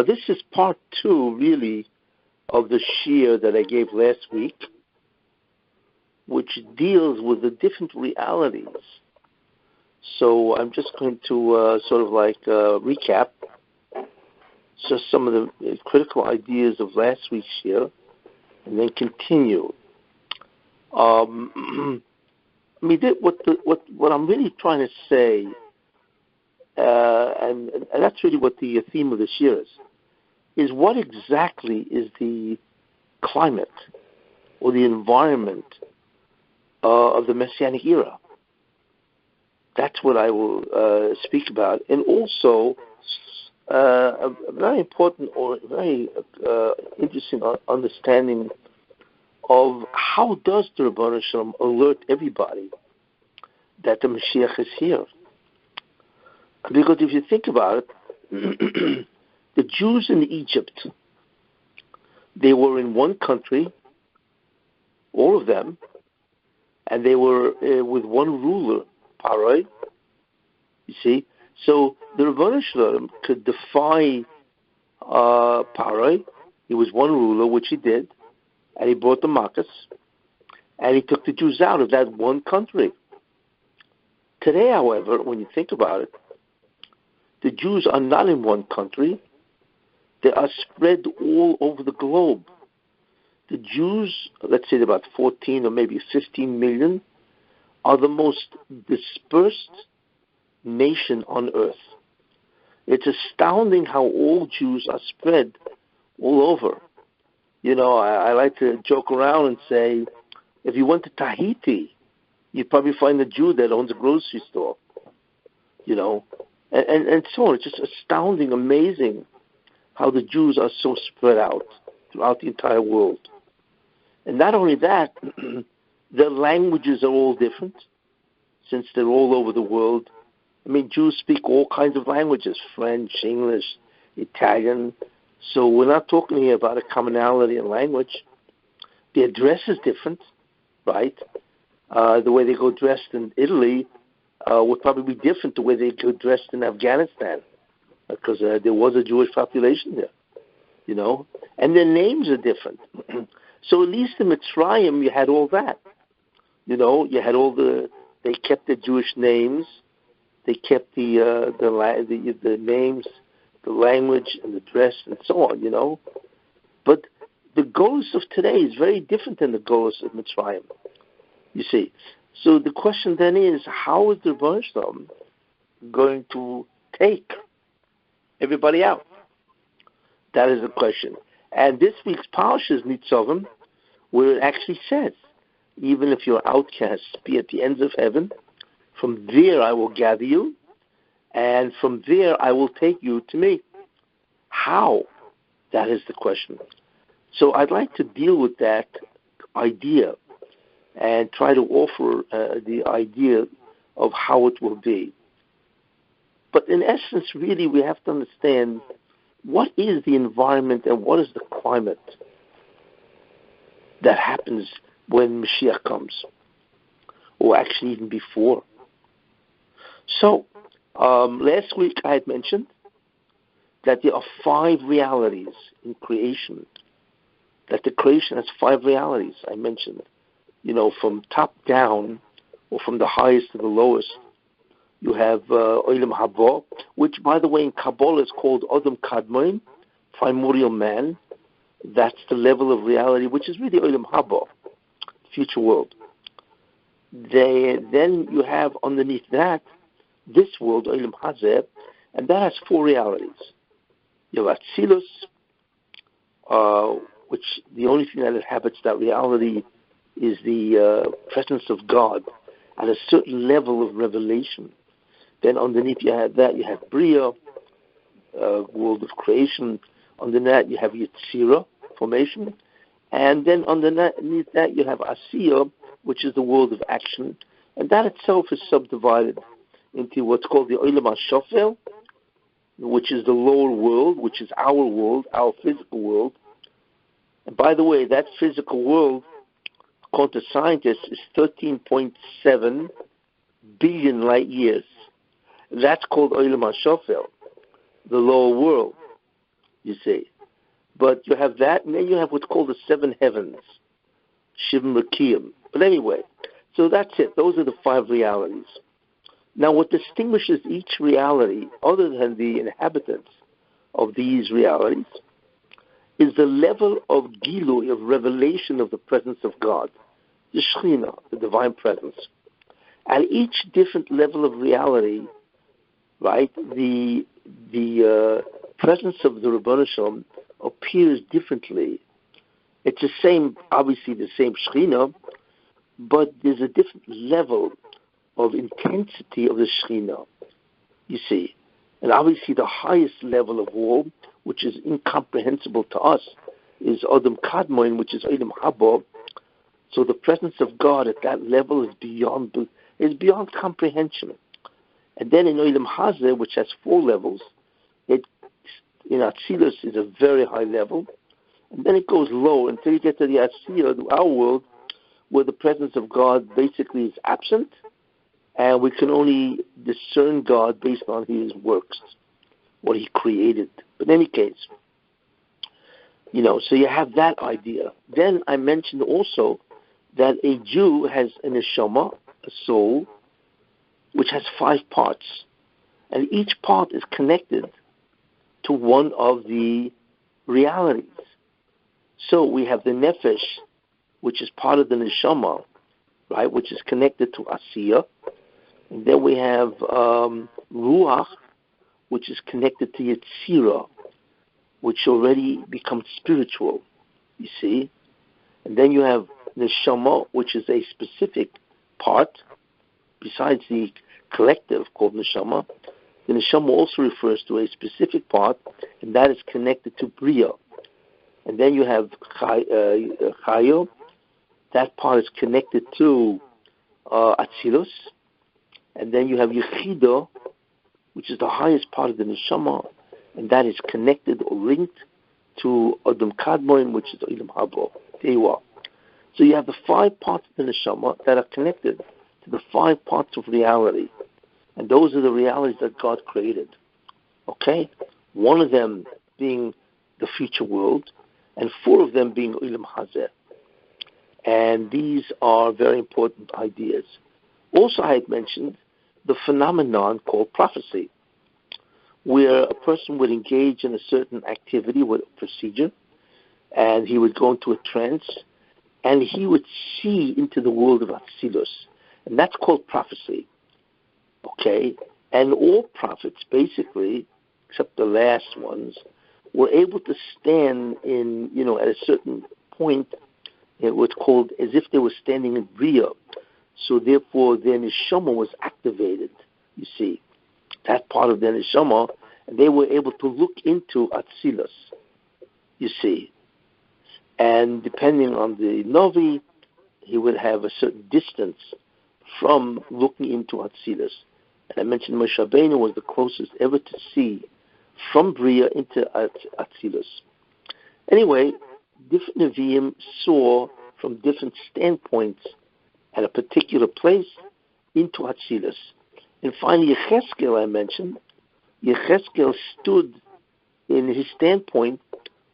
This is part 2, really, of the Shiur that I gave last week, which deals with the different realities. So I'm just going to recap just some of the critical ideas of last week's Shiur, and then continue. What I'm really trying to say, and that's really what the theme of the Shiur is what exactly is the climate or the environment of the Messianic era. That's what I will speak about. And also, a very important or very interesting understanding of how does the durbanism alert everybody that the Mashiach is here. Because if you think about it, the Jews in Egypt, they were in one country, all of them, and they were with one ruler, Paroi. You see? So the durbanism could defy Paroi. He was one ruler, which he did, and he brought the Makkos, and he took the Jews out of that one country. Today, however, when you think about it, the Jews are not in one country. They are spread all over the globe. The Jews, let's say about 14 or maybe 15 million, are the most dispersed nation on earth. It's astounding how all Jews are spread all over. You know, I like to joke around and say, if you went to Tahiti, you'd probably find a Jew that owns a grocery store. You know, and so on. It's just astounding, amazing how the Jews are so spread out throughout the entire world. And not only that, their languages are all different, since they're all over the world. I mean, Jews speak all kinds of languages, French, English, Italian. So we're not talking here about a commonality in language. Their dress is different, right? The way they go dressed in Italy would probably be different the way they go dressed in Afghanistan, because there was a Jewish population there, you know. And their names are different. So at least in Mitzrayim, you had all that. You know, you had all they kept the Jewish names, they kept the names, the language, and the dress, and so on, you know. But the Golos of today is very different than the Golos of Mitzrayim, you see. So the question then is, how is the durbanism going to take everybody out? That is the question. And this week's parsha is Nitzavim, where it actually says, even if your outcasts be at the ends of heaven, from there I will gather you, and from there I will take you to me. How? That is the question. So I'd like to deal with that idea and try to offer the idea of how it will be. But in essence, really, we have to understand what is the environment and what is the climate that happens when Mashiach comes, or actually even before. So, last week I had mentioned that there are 5 realities in creation, that the creation has 5 realities, I mentioned. You know, from top down, or from the highest to the lowest, you have Olam Haba, which, by the way, in Kabbalah is called Adam Kadmon, primordial man. That's the level of reality, which is really Olam Haba, future world. Then you have underneath that, this world, Olam Hazeh, and that has 4 realities. You have Atzilus, which the only thing that inhabits that reality is the presence of God at a certain level of revelation. Then underneath you have that, you have Bria, world of creation. Underneath that you have Yetzirah, formation. And then underneath that you have Asiya, which is the world of action. And that itself is subdivided into what's called the Olam HaShofel, which is the lower world, which is our world, our physical world. And by the way, that physical world, according to scientists, is 13.7 billion light years. That's called Olam HaShofel, the lower world. you see. But you have that, and then you have what's called the seven heavens, Shivim Rakiyim. But anyway, so that's it. Those are the five realities. Now, what distinguishes each reality, other than the inhabitants of these realities, is the level of Gilui, of revelation of the presence of God, the Shekhinah, the divine presence. At each different level of reality, right, the presence of the durbanism appears differently. It's the same, obviously the same Shekhinah, but there's a different level of intensity of the Shekhinah, you see. And obviously the highest level of all, which is incomprehensible to us, is Adam Kadmoin, which is Olam Haba. So the presence of God at that level is beyond comprehension. And then in Olam Hazeh, which has four levels, in Atzilus is a very high level, and then it goes low until you get to the Atzilus, our world, where the presence of God basically is absent, and we can only discern God based on His works, what He created. But in any case, so you have that idea. Then I mentioned also that a Jew has a neshama, a soul, which has 5 parts, and each part is connected to one of the realities. So we have the nefesh, which is part of the neshama, right, which is connected to Asiya. And then we have ruach, which is connected to Yetzirah, which already becomes spiritual, you see. And then you have neshama, which is a specific part, besides the collective called neshama. The neshama also refers to a specific part, and that is connected to bria. And then you have chayo. That part is connected to atzilus. And then you have yechidah, which is the highest part of the neshama, and that is connected or linked to Adam Kadmoin, which is Olam Haba. There you are. So you have the 5 parts of the neshama that are connected to the 5 parts of reality. And those are the realities that God created. Okay? 1 of them being the future world, and 4 of them being Olam Hazeh. And these are very important ideas. Also, I had mentioned the phenomenon called prophecy, where a person would engage in a certain activity with a procedure, and he would go into a trance, and he would see into the world of Atzilus. And that's called prophecy. Okay? And all prophets, basically, except the last ones, were able to stand in, at a certain point, it was called as if they were standing in Bria. So therefore, their neshama was activated, you see. That part of their neshama, and they were able to look into Atzilus, you see. And depending on the Navi, he would have a certain distance from looking into Atzilus. And I mentioned Moshe Rabbeinu was the closest ever to see from Bria into Atzilus. Anyway, different Nevi'im saw from different standpoints at a particular place into Atzilus. And finally, Yecheskel, I mentioned, Yecheskel stood in his standpoint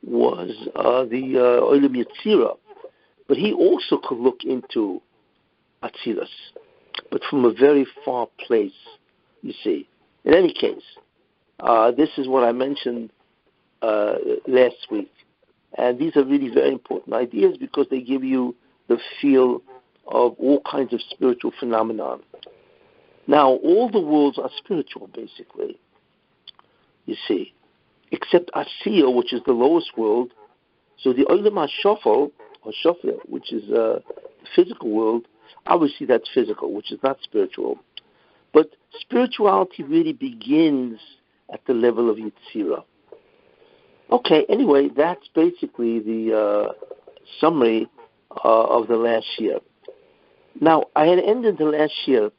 was the Olam Yetzirah, but he also could look into Atzilus, but from a very far place, you see. In any case, this is what I mentioned last week, and these are really very important ideas because they give you the feel of all kinds of spiritual phenomenon. Now, all the worlds are spiritual, basically, you see, except Asiya, which is the lowest world. So the Olam HaShofel, or Shofel, which is the physical world, obviously that's physical, which is not spiritual. But spirituality really begins at the level of Yetzirah. Okay, anyway, that's basically the summary of the last year. Now, I had ended the last year,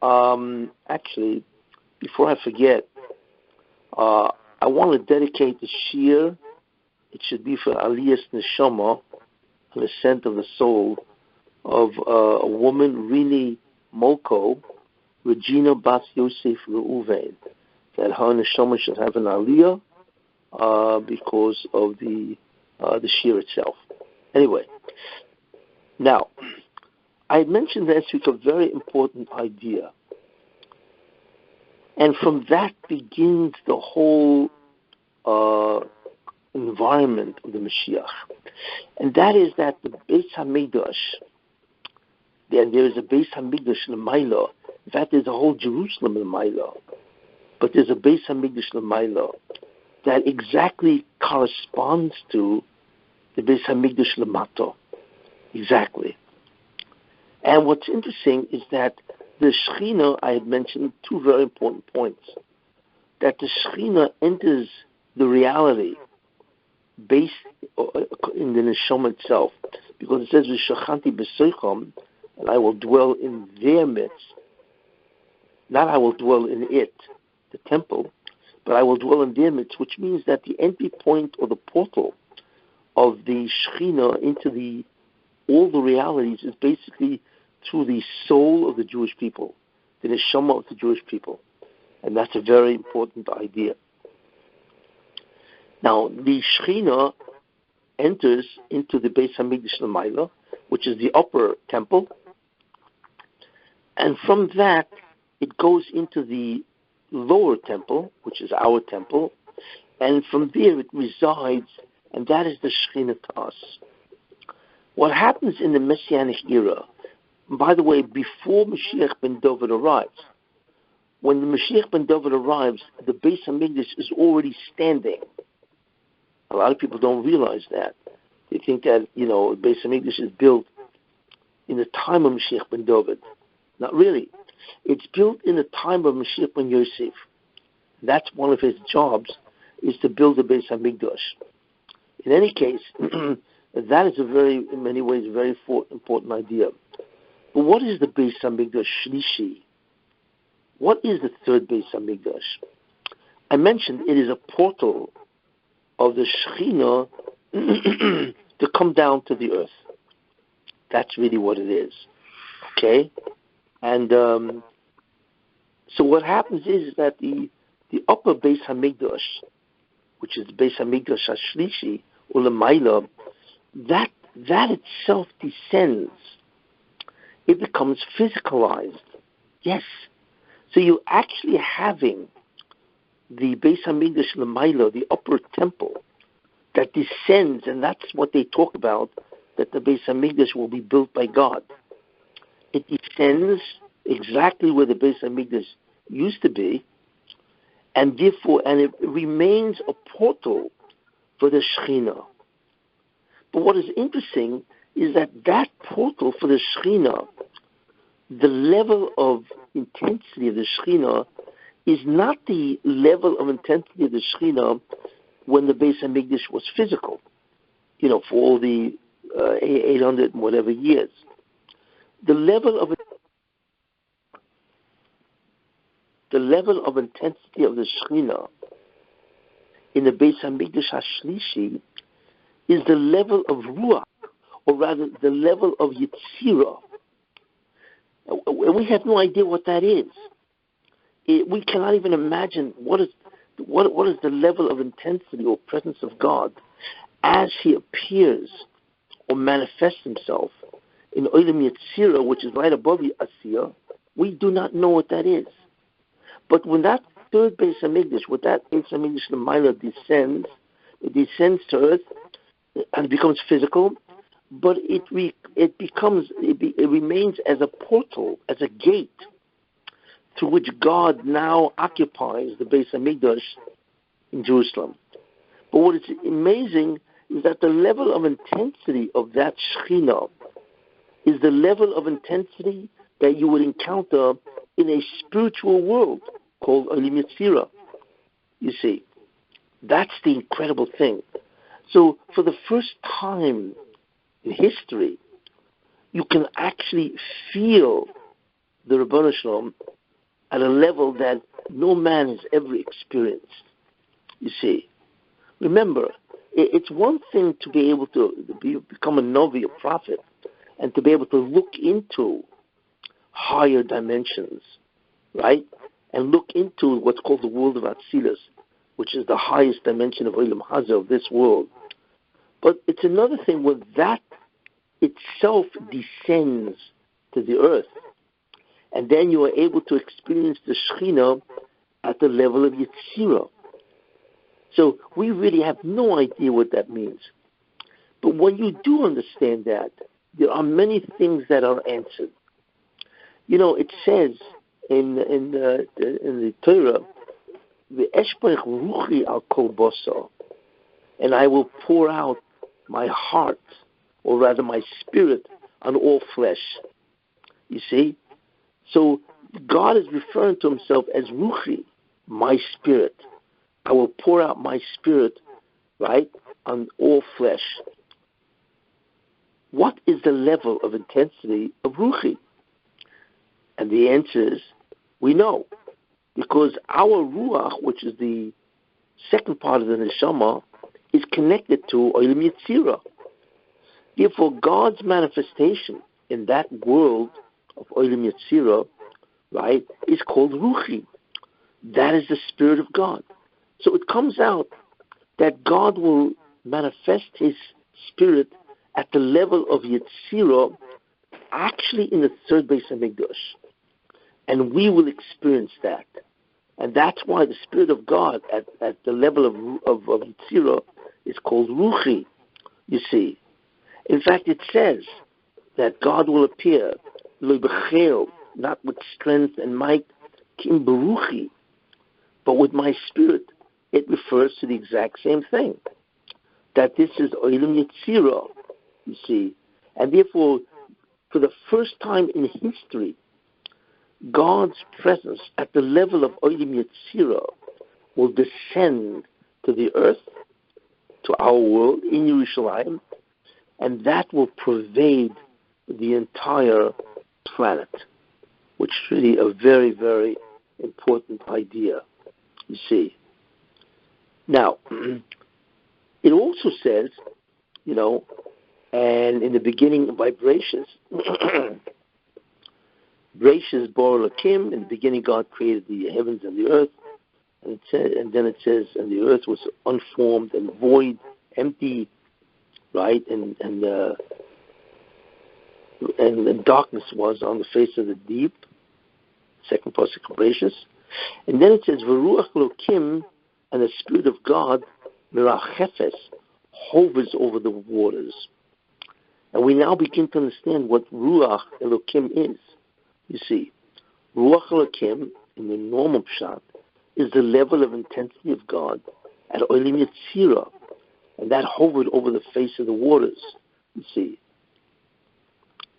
actually, before I forget, I want to dedicate the Shiur. It should be for Aliyas Neshama, an ascent of the soul, of a woman, Rini Molko, Regina Bas Yosef Reuven, that her Neshama should have an Aliyah because of the Shiur itself. Anyway, now, I mentioned last week a very important idea. And from that begins the whole environment of the Mashiach. And that is that the Beis HaMikdash, and there is a Beis HaMikdash L'mayla. In fact, there's a whole Jerusalem L'mayla. But there's a Beis HaMikdash L'mayla that exactly corresponds to the Beis HaMikdash L'mato. Exactly. And what's interesting is that the Shekhinah, I had mentioned two very important points. That the Shekhinah enters the reality based in the Neshama itself. Because it says, V'shachanti b'seicham, and I will dwell in their midst. Not I will dwell in it, the temple, but I will dwell in their midst, which means that the entry point or the portal of the Shekhinah into all the realities is basically through the soul of the Jewish people, the neshama of the Jewish people. And that's a very important idea. Now, the Shekhinah enters into the Beis HaMikdash L'mayla, which is the upper temple, and from that, it goes into the lower temple, which is our temple, and from there it resides, and that is the Shekhinah to us. What happens in the Messianic era, by the way, before Mashiach ben David arrives, when the Mashiach ben David arrives, the Beis HaMikdash is already standing. A lot of people don't realize that. They think that, the Beis HaMikdash is built in the time of Mashiach ben David. Not really. It's built in the time of Mashiach ben Yosef. That's one of his jobs, is to build the Beis HaMikdash. In any case, that is in many ways, a very important idea. But what is the Beis HaMikdash Shlishi? What is the third Beis HaMikdash? I mentioned it is a portal of the Shekhinah to come down to the earth. That's really what it is. Okay? And so what happens is that the upper Beis HaMikdash, which is the Beis HaMikdash HaShlishi, or L'mayla, that itself descends. It becomes physicalized. Yes. So you're actually having the Beis HaMikdash L'mayla, the upper temple, that descends, and that's what they talk about, that the Beis HaMikdash will be built by God. It descends exactly where the Beis HaMikdash used to be, and therefore, it remains a portal for the Shekhinah. But what is interesting is that portal for the Shekhinah, the level of intensity of the Shekhinah is not the level of intensity of the Shekhinah when the Beis HaMikdash was physical, for all the 800 and whatever years. The level of intensity of the Shekhinah in the Beis HaMikdash HaShlishi is the level of Ruach, or rather the level of Yetzirah. We have no idea what that is. We cannot even imagine what is the level of intensity or presence of God as He appears or manifests Himself in Olam Yetzirah, which is right above Asiyah. We do not know what that is. But when that third Beis HaMikdash, with that Beis HaMikdash L'mayla descends to earth and becomes physical, but it remains as a portal, as a gate, through which God now occupies the Beis HaMikdash in Jerusalem. But what is amazing is that the level of intensity of that Shekhinah is the level of intensity that you would encounter in a spiritual world called Olam Yetzirah. You see, that's the incredible thing. So for the first time in history, you can actually feel the Ribbono Shel Olam at a level that no man has ever experienced. You see, remember, it's one thing to be able to become a Novi, a prophet, and to be able to look into higher dimensions, right? And look into what's called the world of Atzilus. which is the highest dimension of Olam Hazeh, of this world. But it's another thing when that itself descends to the earth, and then you are able to experience the Shekhinah at the level of Yetzirah. So we really have no idea what that means. But when you do understand that, there are many things that are answered. It says in the Torah, "Ve'eshbach ruchi al kol basar," and I will pour out my heart, or rather my spirit, on all flesh. You see? So God is referring to himself as ruchi, my spirit. I will pour out my spirit, right, on all flesh. What is the level of intensity of ruchi? And the answer is, we know. Because our ruach, which is the second part of the neshama, is connected to Olam Yetzirah. Therefore, God's manifestation in that world of Olam Yetzirah, right, is called ruchi. That is the Spirit of God. So it comes out that God will manifest his Spirit at the level of Yetzirah, actually in the third Beis Hamikdash. And we will experience that. And that's why the Spirit of God at the level of Yetzirah is called Ruchi, you see. In fact, it says that God will appear, lo b'chel, not with strength and might, kim beruchi, but with my Spirit. It refers to the exact same thing. That this is Olam Yetzirah, you see. And therefore, for the first time in history, God's presence at the level of Olam Yetzirah will descend to the earth, to our world, in Yerushalayim, and that will pervade the entire planet, which is really a very, very important idea, you see. Now, it also says, and in the beginning, vibrations, Bereshis bara Elokim, in the beginning God created the heavens and the earth, and then it says, and the earth was unformed and void, empty, right, and darkness was on the face of the deep. Second pasuk of Bereshis, and then it says V'ruach Elokim, and the Spirit of God, Mirachefes, hovers over the waters. And we now begin to understand what Ruach Elokim is. You see, Ruach Elokim, in the normal pshat, is the level of intensity of God at Olam Yetzirah, and that hovered over the face of the waters, you see.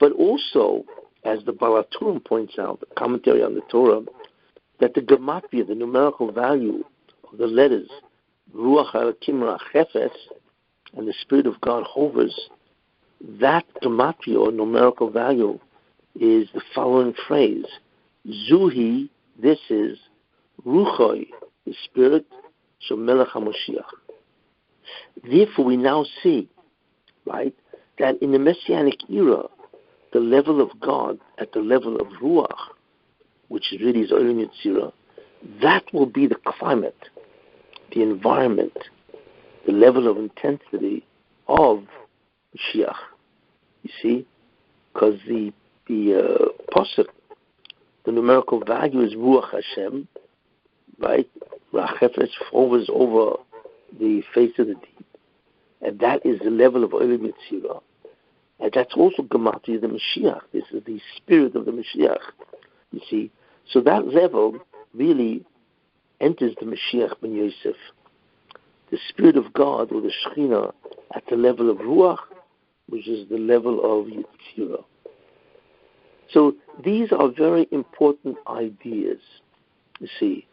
But also, as the Baal HaTurim points out, the commentary on the Torah, that the gematria, the numerical value of the letters, Ruach Elokim Rachefes, and the Spirit of God hovers, that gematria, or numerical value, is the following phrase: Zuhi, this is, Ruchoi, the Spirit, Shel Melech HaMashiach. Therefore, we now see, right, that in the Messianic era, the level of God at the level of Ruach, which really is Olam Yetzirah, that will be the climate, the environment, the level of intensity of Mashiach. You see? Because the pasuk, the numerical value is Ruach Hashem, right? Rachefes hovers over the face of the deep. And that is the level of Olam Yetzirah. And that's also gematria, the Mashiach. This is the spirit of the Mashiach. You see? So that level really enters the Mashiach ben Yosef. The Spirit of God, or the Shekhinah, at the level of Ruach, which is the level of Yetzirah. So these are very important ideas, you see.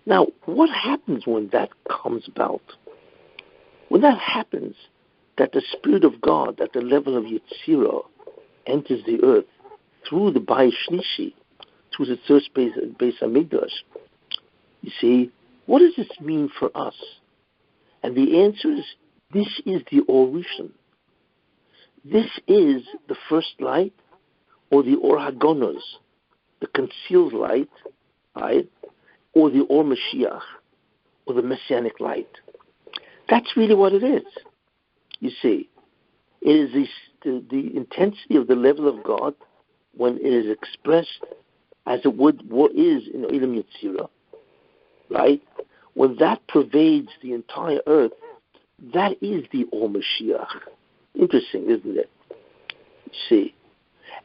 Now, what happens when that comes about? When that happens, that the Spirit of God at the level of Yetzirah enters the earth through the Bayis Shlishi, through the third Beis Hamikdash, you see, what does this mean for us? And the answer is, this is the Or Rishon. This is the first light, or the Or Hagonos, the concealed light, right? Or the Or Mashiach, or the Messianic light. That's really what it is. You see, it is the intensity of the level of God when it is expressed as it is in Olam Yetzirah, right? When that pervades the entire earth, that is the Or Mashiach. Interesting, isn't it? You see,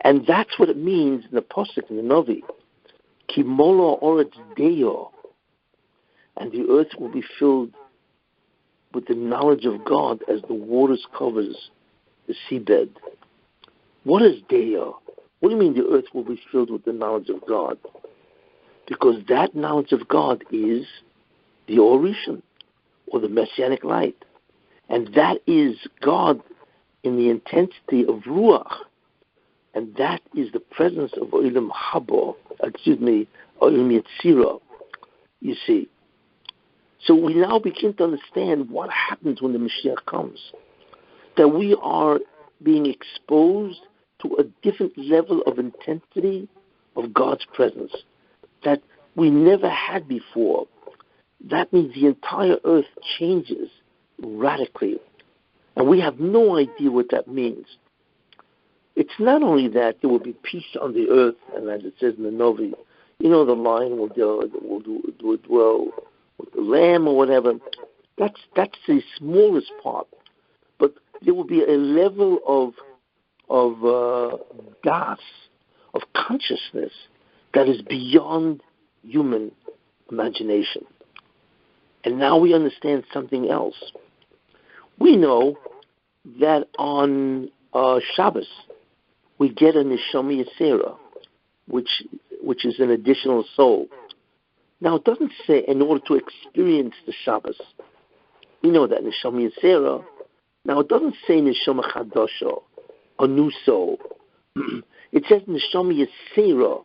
and that's what it means in the Pasuk, in the Novi, Kimolo Oretz Deyo, and the earth will be filled with the knowledge of God as the waters covers the seabed. What is Deyo? What do you mean the earth will be filled with the knowledge of God? Because that knowledge of God is the Or Rishon, or the Messianic light. And that is God in the intensity of Ruach. And that is the presence of Olam Haba, Olam Yetzirah, you see. So we now begin to understand what happens when the Mashiach comes. That we are being exposed to a different level of intensity of God's presence that we never had before. That means the entire earth changes radically. And we have no idea what that means. It's not only that there will be peace on the earth, and as it says in the Novi, the lion will dwell with the lamb or whatever. That's the smallest part. But there will be a level of das, of consciousness that is beyond human imagination. And now we understand something else. We know that on Shabbos we get a Neshama Yisera, which is an additional soul. Now it doesn't say in order to experience the Shabbos. We know that Neshama Yisera. Now it doesn't say Neshama Chadasha, a new soul. It says Neshama Yisera,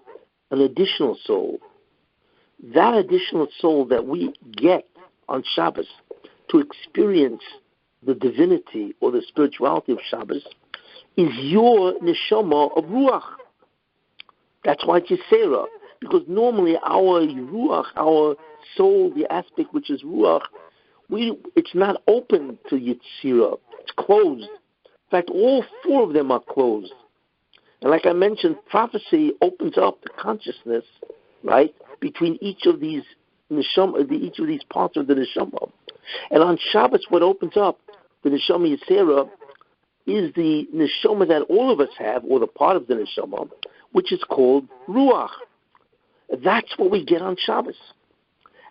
an additional soul. That additional soul that we get on Shabbos to experience the divinity or the spirituality of Shabbos is your neshama of Ruach. That's why it's Yisera. Because normally our Ruach, our soul, the aspect which is Ruach, it's not open to Yitzira. It's closed. In fact, all four of them are closed. And like I mentioned, prophecy opens up the consciousness, right, between each of these neshama, each of these parts of the neshama. And on Shabbos, what opens up the neshama Yisera is the neshama that all of us have, or the part of the neshama, which is called Ruach. That's what we get on Shabbos.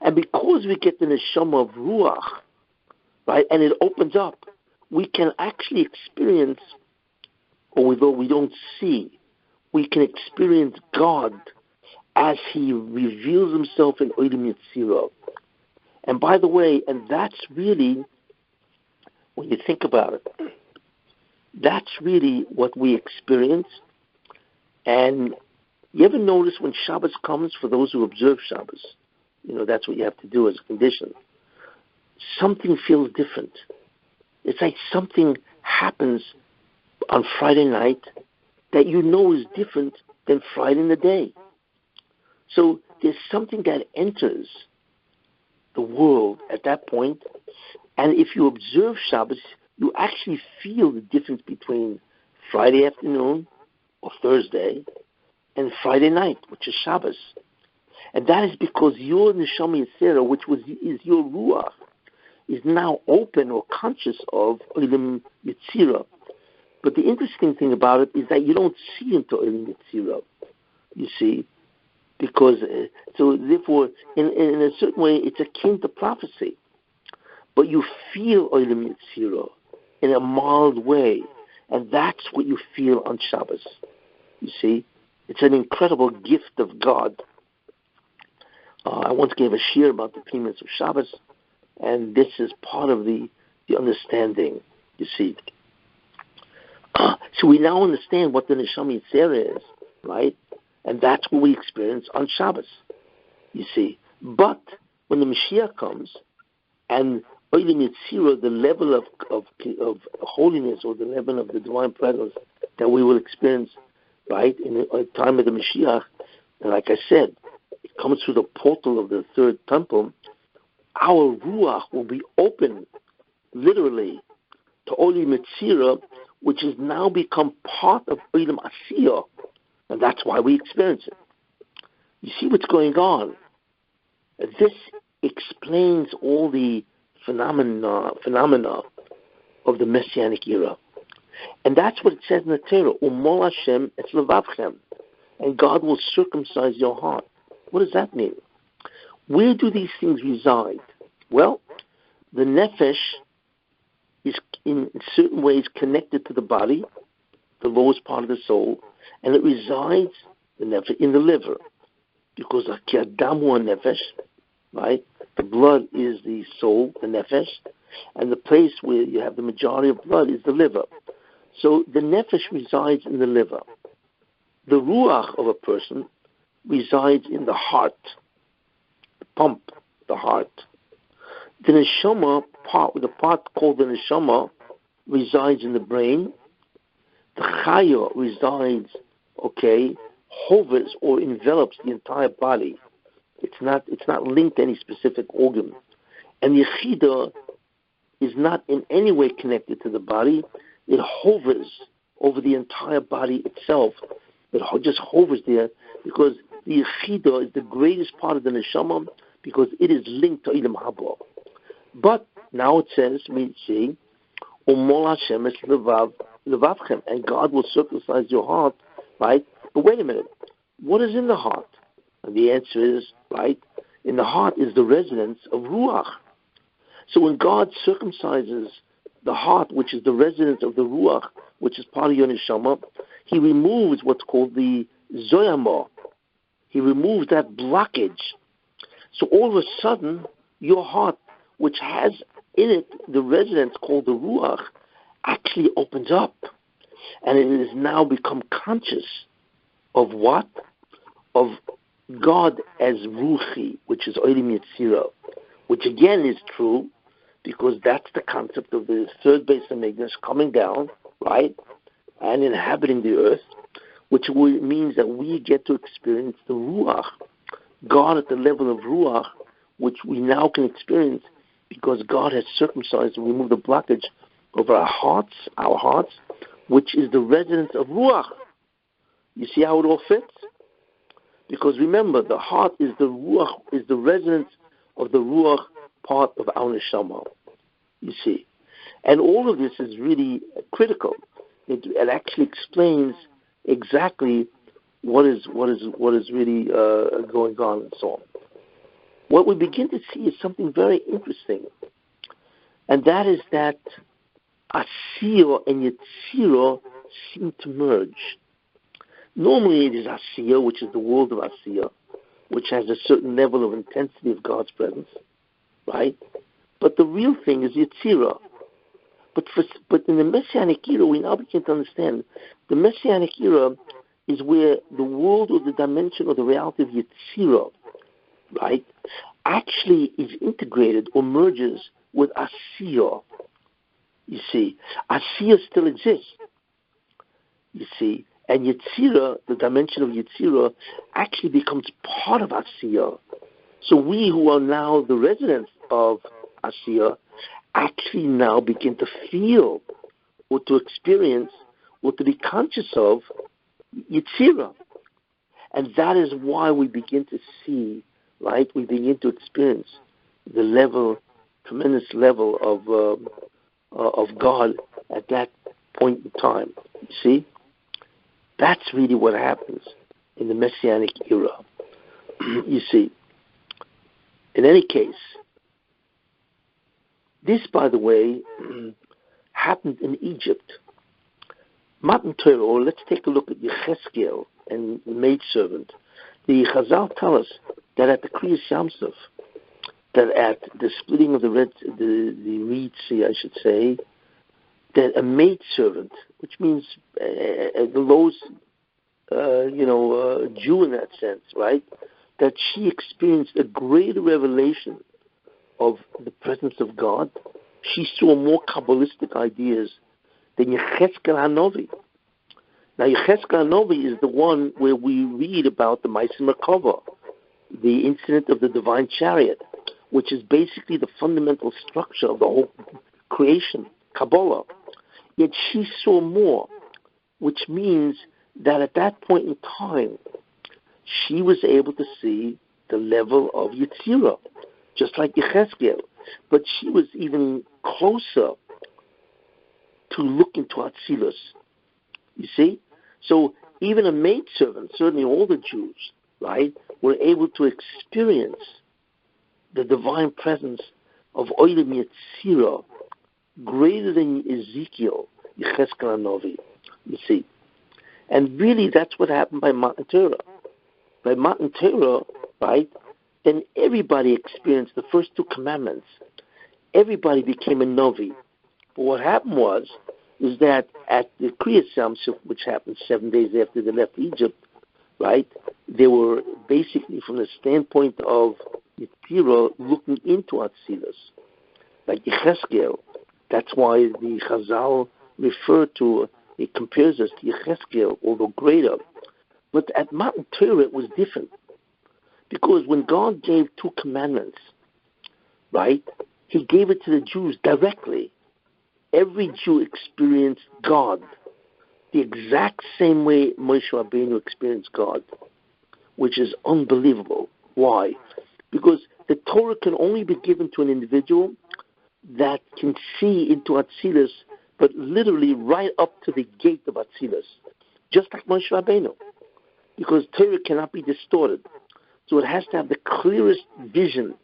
And because we get the neshama of Ruach, right, and it opens up, we can actually experience, although we don't see, we can experience God as He reveals Himself in Olam Yetzirah. And by the way, and that's really, when you think about it, that's really what we experience. And you ever notice when Shabbos comes, for those who observe Shabbos, that's what you have to do as a condition, something feels different. It's like something happens on Friday night that is different than Friday in the day. So there's something that enters the world at that point, and if you observe Shabbos, you actually feel the difference between Friday afternoon or Thursday and Friday night, which is Shabbos. And that is because your Neshama Yisera, which is your Ruach, is now open or conscious of Olam Yetzirah. But the interesting thing about it is that you don't see into Olam Yetzirah, you see, because, so therefore, in a certain way, it's akin to prophecy. But you feel Olam Yetzirah in a mild way, and that's what you feel on Shabbos, you see. It's an incredible gift of God. I once gave a shiur about the payments of Shabbos, and this is part of the understanding, you see. So we now understand what the Neshama Yisera is, right? And that's what we experience on Shabbos, you see. But when the Mashiach comes, and Olam Yetzirah, the level of holiness, or the level of the divine presence that we will experience, right, in the time of the Mashiach, and like I said, it comes through the portal of the third temple. our ruach will be open, literally, to Oli Metzira, which has now become part of Olam Asiyah, and that's why we experience it. You see what's going on? This explains all the phenomena of the Messianic era. And that's what it says in the Torah, Umol Hashem et levavchem, and God will circumcise your heart. What does that mean? Where do these things reside? Well, the nefesh is in certain ways connected to the body, the lowest part of the soul, and it resides in the liver, because Adamu nefesh, right? The blood is the soul, the nefesh, and the place where you have the majority of blood is the liver. So the nefesh resides in the liver. The ruach of a person resides in the heart, the pump, the heart. The neshama part, the part called the neshama, resides in the brain. The chaya resides, hovers or envelops the entire body. It's not linked to any specific organ. And the yechida is not in any way connected to the body. It hovers over the entire body itself. It just hovers there because the yechida is the greatest part of the neshama because it is linked to Ilam Haba. But now it says, we see, Umol Hashem es levavchem, and God will circumcise your heart, right? But wait a minute, what is in the heart? And the answer is, right, in the heart is the residence of Ruach. So when God circumcises the heart, which is the residence of the Ruach, which is part of your neshama, He removes what's called the Zoyama. He removes that blockage. So all of a sudden, your heart, which has in it the residence called the Ruach, actually opens up. And it has now become conscious of what? Of God as Ruchi, which is Olim Yetzira, which again is true, because that's the concept of the third base of Magnus coming down, right, and inhabiting the earth, which means that we get to experience the Ruach, God at the level of Ruach, which we now can experience because God has circumcised and removed the blockage of our hearts, which is the residence of Ruach. You see how it all fits? Because remember, the heart is the Ruach, is the residence of the Ruach part of our neshama. You see, and all of this is really critical. It actually explains exactly what is really going on and so on. What we begin to see is something very interesting, and that is that Asiyah and Yetzirah seem to merge. Normally it is Asiyah, which is the world of Asiyah, which has a certain level of intensity of God's presence, right? But the real thing is Yetzirah. But in the Messianic era, we now begin to understand the Messianic era is where the world or the dimension or the reality of Yetzirah, right, actually is integrated or merges with Asiyah. You see, Asiyah still exists. You see, and Yetzirah, the dimension of Yetzirah, actually becomes part of Asiyah. So we who are now the residents of Asiyah actually now begin to feel or to experience or to be conscious of Yetzirah. And that is why we begin to see, right, we begin to experience the level, tremendous level of God at that point in time. You see? That's really what happens in the Messianic era. You see, in any case, this, by the way, happened in Egypt. Matan Torah, or let's take a look at Yecheskel and the maidservant. The Chazal tell us that at the Kriyas Yamsuf, that at the splitting of the Red Sea, I should say, that a maidservant, which means the lowest, Jew in that sense, right? That she experienced a greater revelation of the presence of God. She saw more Kabbalistic ideas than Yecheskel HaNovi. Now, Yecheskel HaNovi is the one where we read about the Ma'aseh Merkava, the incident of the divine chariot, which is basically the fundamental structure of the whole creation, Kabbalah. Yet she saw more, which means that at that point in time, she was able to see the level of Yetzirah, just like Yechezkel. But she was even closer to look into Atzilus. You see? So even a maidservant, certainly all the Jews, right, were able to experience the divine presence of Olam Yetzirah greater than Ezekiel, Yechezkel and Novi. You see? And really that's what happened by Matan Torah. By Matan Torah, right, then everybody experienced the first two commandments. Everybody became a Novi. But what happened is that at the Kriyas Yamsuf, which happened 7 days after they left Egypt, right, they were basically from the standpoint of Yetzirah looking into Atzilus, like Yechezkel. That's why the Chazal refer to, it compares us to Yechezkel, although greater. But at Matan Torah it was different. Because when God gave two commandments, right, he gave it to the Jews directly. Every Jew experienced God the exact same way Moshe Rabbeinu experienced God, which is unbelievable. Why? Because the Torah can only be given to an individual that can see into Atzilus, but literally right up to the gate of Atzilus, just like Moshe Rabbeinu. Because Torah cannot be distorted. So it has to have the clearest vision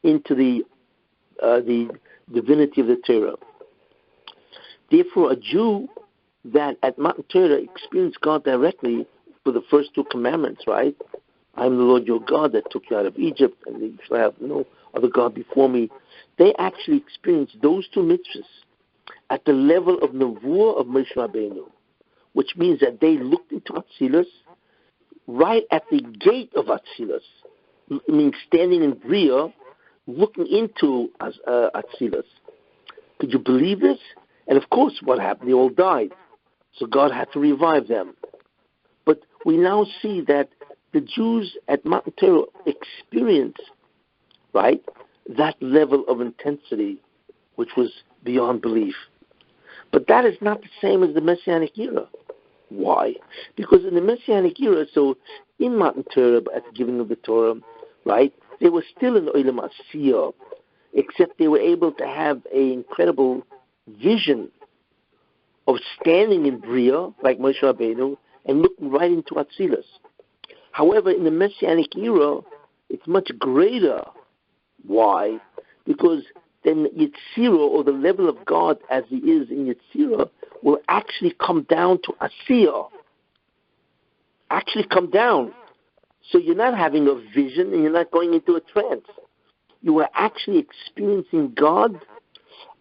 into the divinity of the Torah. Therefore, a Jew that at Matan Torah experienced God directly for the first two commandments, right? I am the Lord your God that took you out of Egypt, and you shall have no other God before me. They actually experienced those two mitzvahs at the level of Nevuah of Moshe Rabbeinu, which means that they looked into Atzilus right at the gate of Atzilus. I mean, standing in Bria, looking into Atzilus. Could you believe this? And of course, what happened? They all died. So God had to revive them. But we now see that the Jews at Matan Torah experienced, right, that level of intensity, which was beyond belief. But that is not the same as the Messianic era. Why? Because in the Messianic era, so in Matan Torah, at the giving of the Torah, right, they were still in Olam Asiyah, except they were able to have an incredible vision of standing in Bria, like Moshe Rabbeinu, and looking right into Atzilus. However, in the Messianic era, it's much greater. Why? Because then Yetzirah, or the level of God as he is in Yetzirah, will actually come down to Asiyah. Actually come down. So you're not having a vision and you're not going into a trance. You are actually experiencing God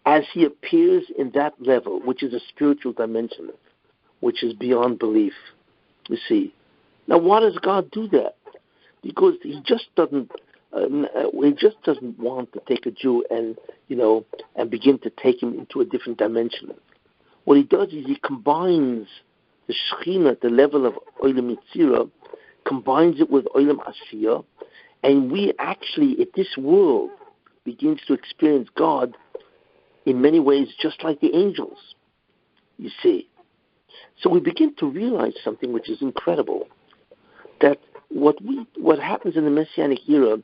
as he appears in that level, which is a spiritual dimension, which is beyond belief. You see. Now, why does God do that? Because he just doesn't want to take a Jew and begin to take him into a different dimension. What he does is he combines the Shekhinah at the level of Olam Yetzirah, combines it with Olam Asiyah, and we actually, at this world, begins to experience God in many ways just like the angels, you see. So we begin to realize something which is incredible, that what happens in the Messianic era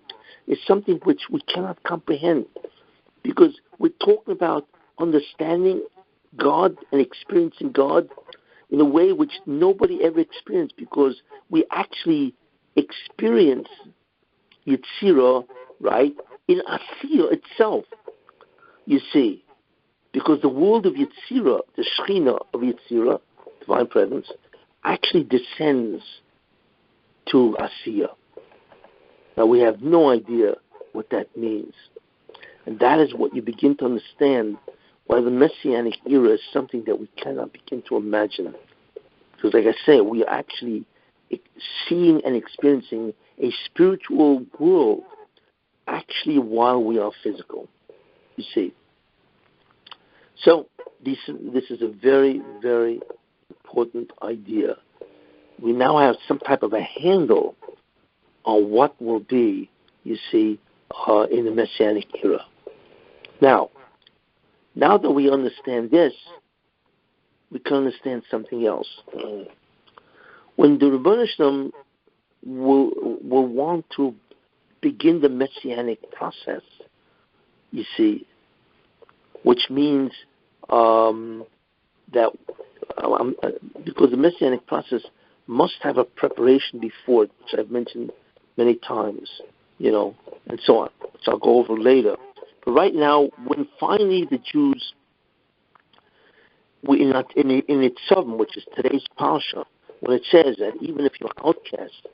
is something which we cannot comprehend, because we're talking about understanding God and experiencing God in a way which nobody ever experienced, because we actually experience Yetzirah, right, in Asiyah itself, you see. Because the world of Yetzirah, the Shekhinah of Yetzirah, divine presence, actually descends to Asiyah. Now we have no idea what that means. And that is what you begin to understand why the Messianic era is something that we cannot begin to imagine. Because like I say, we are actually seeing and experiencing a spiritual world actually while we are physical. You see. So this is a very, very important idea. We now have some type of a handle on what will be, you see, in the Messianic era. Now that we understand this, we can understand something else. When the durbanism will want to begin the Messianic process, you see, which means that because the Messianic process must have a preparation before it, which I've mentioned many times, and so on, which I'll go over later. But right now, when finally the Jews, in its Tzavim, which is today's Parsha, when it says that even if you're outcast,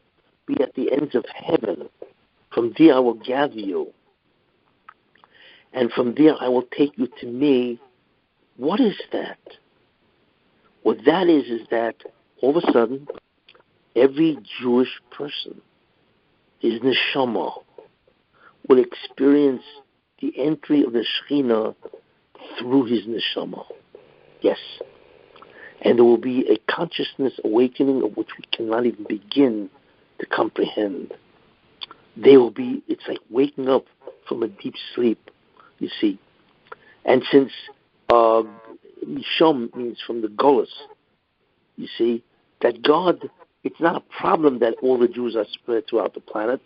be at the ends of heaven, from there I will gather you, and from there I will take you to me. What is that? What that is that all of a sudden, every Jewish person, his neshama, will experience the entry of the Shekhinah through his neshama. Yes. And there will be a consciousness awakening of which we cannot even begin to comprehend. It's like waking up from a deep sleep, you see. And since Nisham means from the Golus, you see, that God, it's not a problem that all the Jews are spread throughout the planet,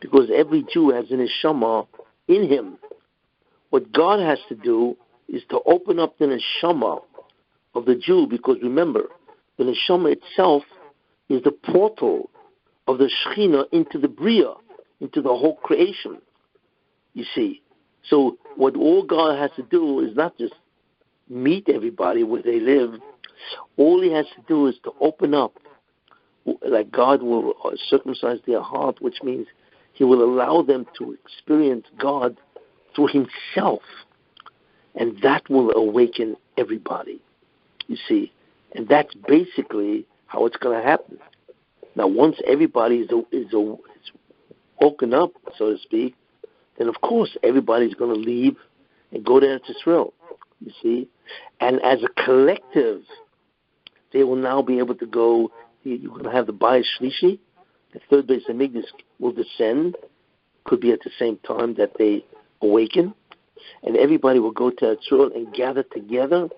because every Jew has an neshama in him. What God has to do is to open up the neshama of the Jew, because remember, the neshama itself is the portal of the Shekhinah into the Bria, into the whole creation, you see. So what all God has to do is not just meet everybody where they live. All he has to do is to open up, like God will circumcise their heart, which means he will allow them to experience God through himself. And that will awaken everybody, you see. And that's basically how it's going to happen. Now, once everybody is woken up, so to speak, then of course everybody's going to leave and go to Eretz Yisrael, you see. And as a collective, they will now be able to go. You're going to have the Bayis Shlishi, the third Beis Hamikdash will descend, could be at the same time that they awaken, and everybody will go to Eretz Yisrael and gather together,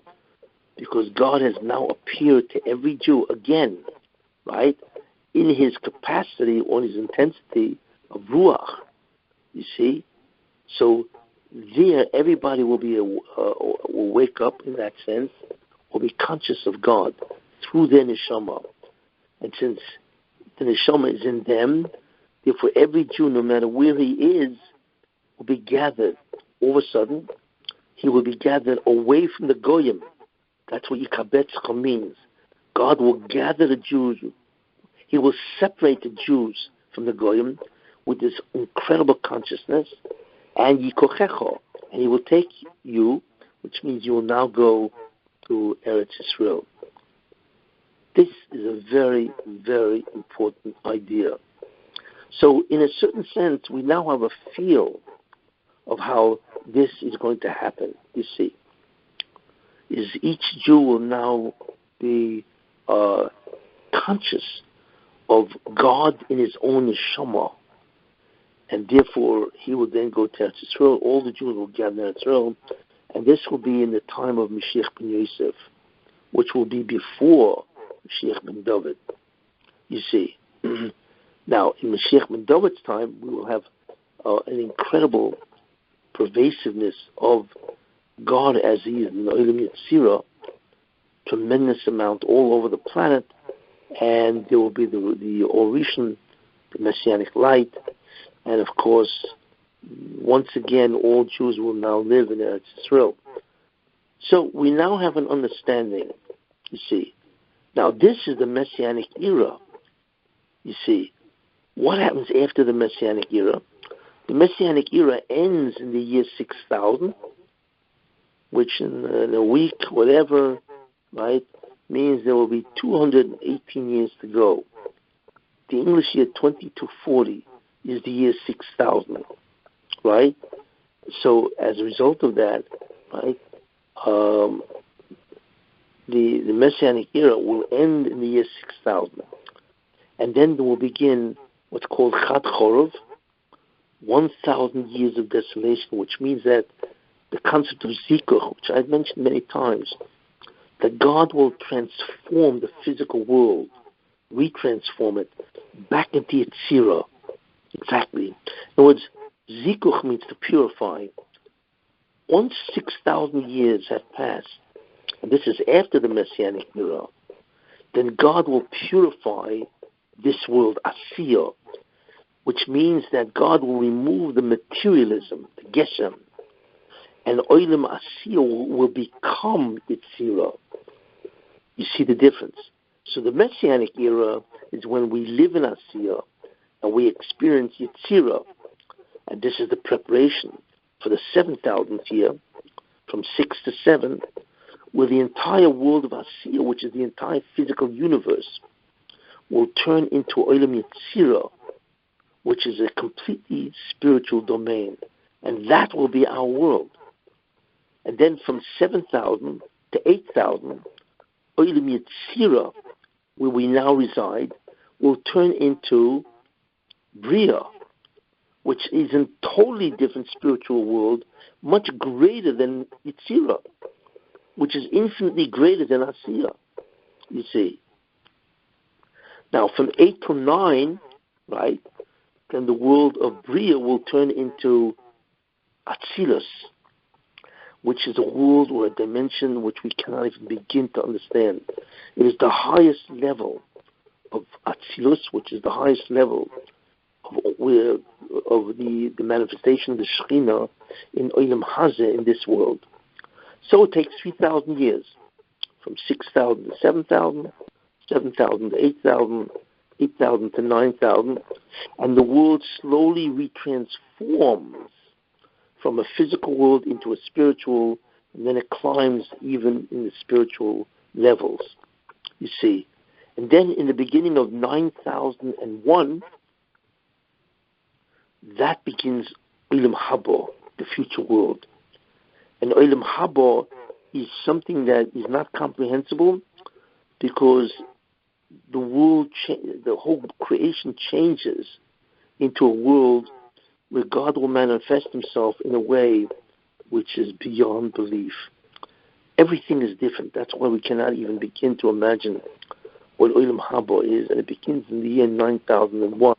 because God has now appeared to every Jew again, right, in his capacity, or his intensity of Ruach, you see. So there, everybody will will wake up in that sense, will be conscious of God through their neshama. And since the neshama is in them, therefore every Jew, no matter where he is, will be gathered. All of a sudden, he will be gathered away from the Goyim. That's what Yikabetzcha means. God will gather the Jews. He will separate the Jews from the Goyim with this incredible consciousness, and Yikochecho, and he will take you, which means you will now go to Eretz Yisrael. This is a very, very important idea. So in a certain sense, we now have a feel of how this is going to happen, you see. Is each Jew will now be conscious of God in his own neshama, and therefore he will then go to Eretz Yisrael. All the Jews will gather in Eretz Yisrael, and this will be in the time of Mashiach ben Yosef, which will be before Mashiach ben David, you see. Now, in Mashiach ben David's time, we will have an incredible pervasiveness of God as he is in the Olam Yetzirah, tremendous amount all over the planet, and there will be the Orishan, the Messianic light, and of course, once again, all Jews will now live in Eretz Yisrael. So we now have an understanding, you see. Now, this is the Messianic era, you see. What happens after the Messianic era? The Messianic era ends in the year 6000, which in a week, whatever, right, means there will be 218 years to go. The English year 2240 is the year 6000, right? So as a result of that, right, the Messianic era will end in the year 6000. And then there will begin what's called Chad Chorov, 1,000 years of desolation, which means that the concept of zikuch, which I've mentioned many times, that God will transform the physical world, retransform it back into Yetzirah. Exactly. In other words, zikuch means to purify. Once 6,000 years have passed, and this is after the Messianic era, then God will purify this world, Asiyah, which means that God will remove the materialism, the Geshem, and Olam Asiyah will become Yetzirah. You see the difference? So the Messianic era is when we live in Asiyah and we experience Yetzirah. And this is the preparation for the 7,000th year, from 6 to 7, where the entire world of Asiyah, which is the entire physical universe, will turn into Olam Yetzirah, which is a completely spiritual domain. And that will be our world. And then from 7,000 to 8,000, Olam Yetzirah, where we now reside, will turn into Bria, which is a totally different spiritual world, much greater than Yetzirah, which is infinitely greater than Asiyah, you see. Now, from 8 to 9, right, then the world of Bria will turn into Atzilus, which is a world or a dimension which we cannot even begin to understand. It is the highest level of Atzilus, which is the highest level of the manifestation of the Shekhinah in Olam Hazeh, in this world. So it takes 3,000 years, from 6,000 to 7,000, 7,000 to 8,000, 8,000 to 9,000, and the world slowly retransforms from a physical world into a spiritual, and then it climbs even in the spiritual levels, you see. And then in the beginning of 9,001, that begins Olam Haba, the future world. And Olam Haba is something that is not comprehensible, because the world, the whole creation changes into a world where God will manifest himself in a way which is beyond belief. Everything is different. That's why we cannot even begin to imagine what Olam Haba is, and it begins in the year 9001.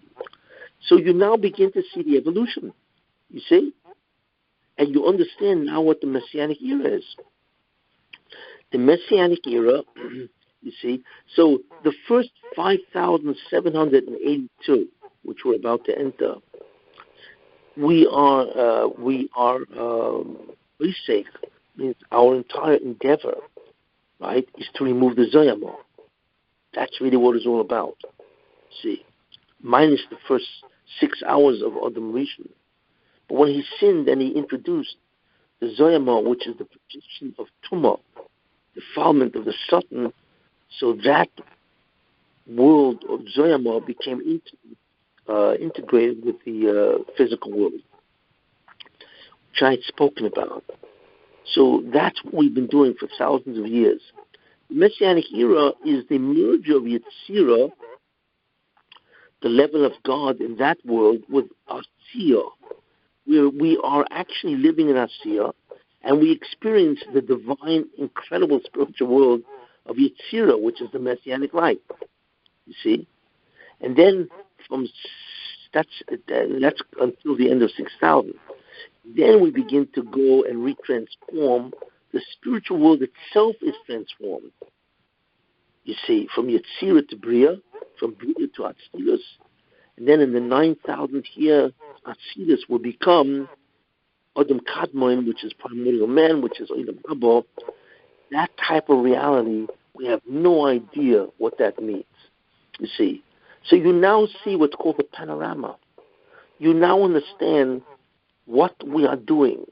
So you now begin to see the evolution, you see? And you understand now what the Messianic era is. The Messianic era, you see, so the first 5,782, which we're about to enter, means our entire endeavor, right, is to remove the Zoyama. That's really what it's all about. See, minus the first 6 hours of Adam Rishon. But when he sinned, then he introduced the Zoyama, which is the projection of Tumah, defilement of the Satan, so that world of Zoyama became integrated with the physical world, which I had spoken about. So that's what we've been doing for thousands of years. The Messianic era is the merger of Yetzirah, the level of God in that world, with Asiyah, where we are actually living in Asiyah, and we experience the divine, incredible spiritual world of Yetzirah, which is the Messianic light. You see? And then that's until the end of 6,000. Then we begin to go and retransform. The spiritual world itself is transformed. You see, from Yetzirah to Bria, from Bria to Atzilus, and then in the 9,000th year, Atzilus will become Adam Kadmon, which is primordial man, which is Olam Haba. That type of reality, we have no idea what that means. You see, so you now see what's called the panorama. You now understand what we are doing.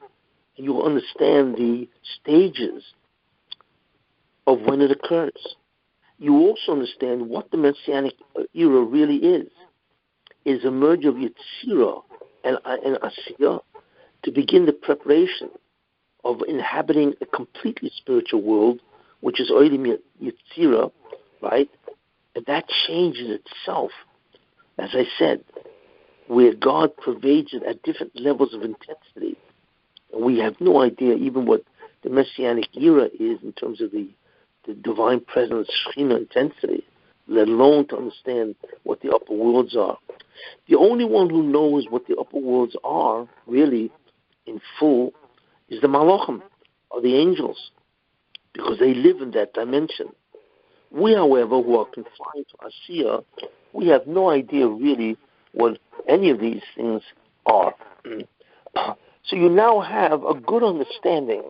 You understand the stages of when it occurs. You also understand what the Messianic era really is a merge of Yetzirah and Asiyah to begin the preparation of inhabiting a completely spiritual world, which is Olam Yetzirah, right? And that changes itself. As I said, where God pervades it at different levels of intensity. And we have no idea even what the Messianic era is in terms of the divine presence, Shekhinah intensity, let alone to understand what the upper worlds are. The only one who knows what the upper worlds are, really, in full, is the Malachim, or the angels, because they live in that dimension. We, however, who are confined to Asiya, we have no idea really what any of these things are. So you now have a good understanding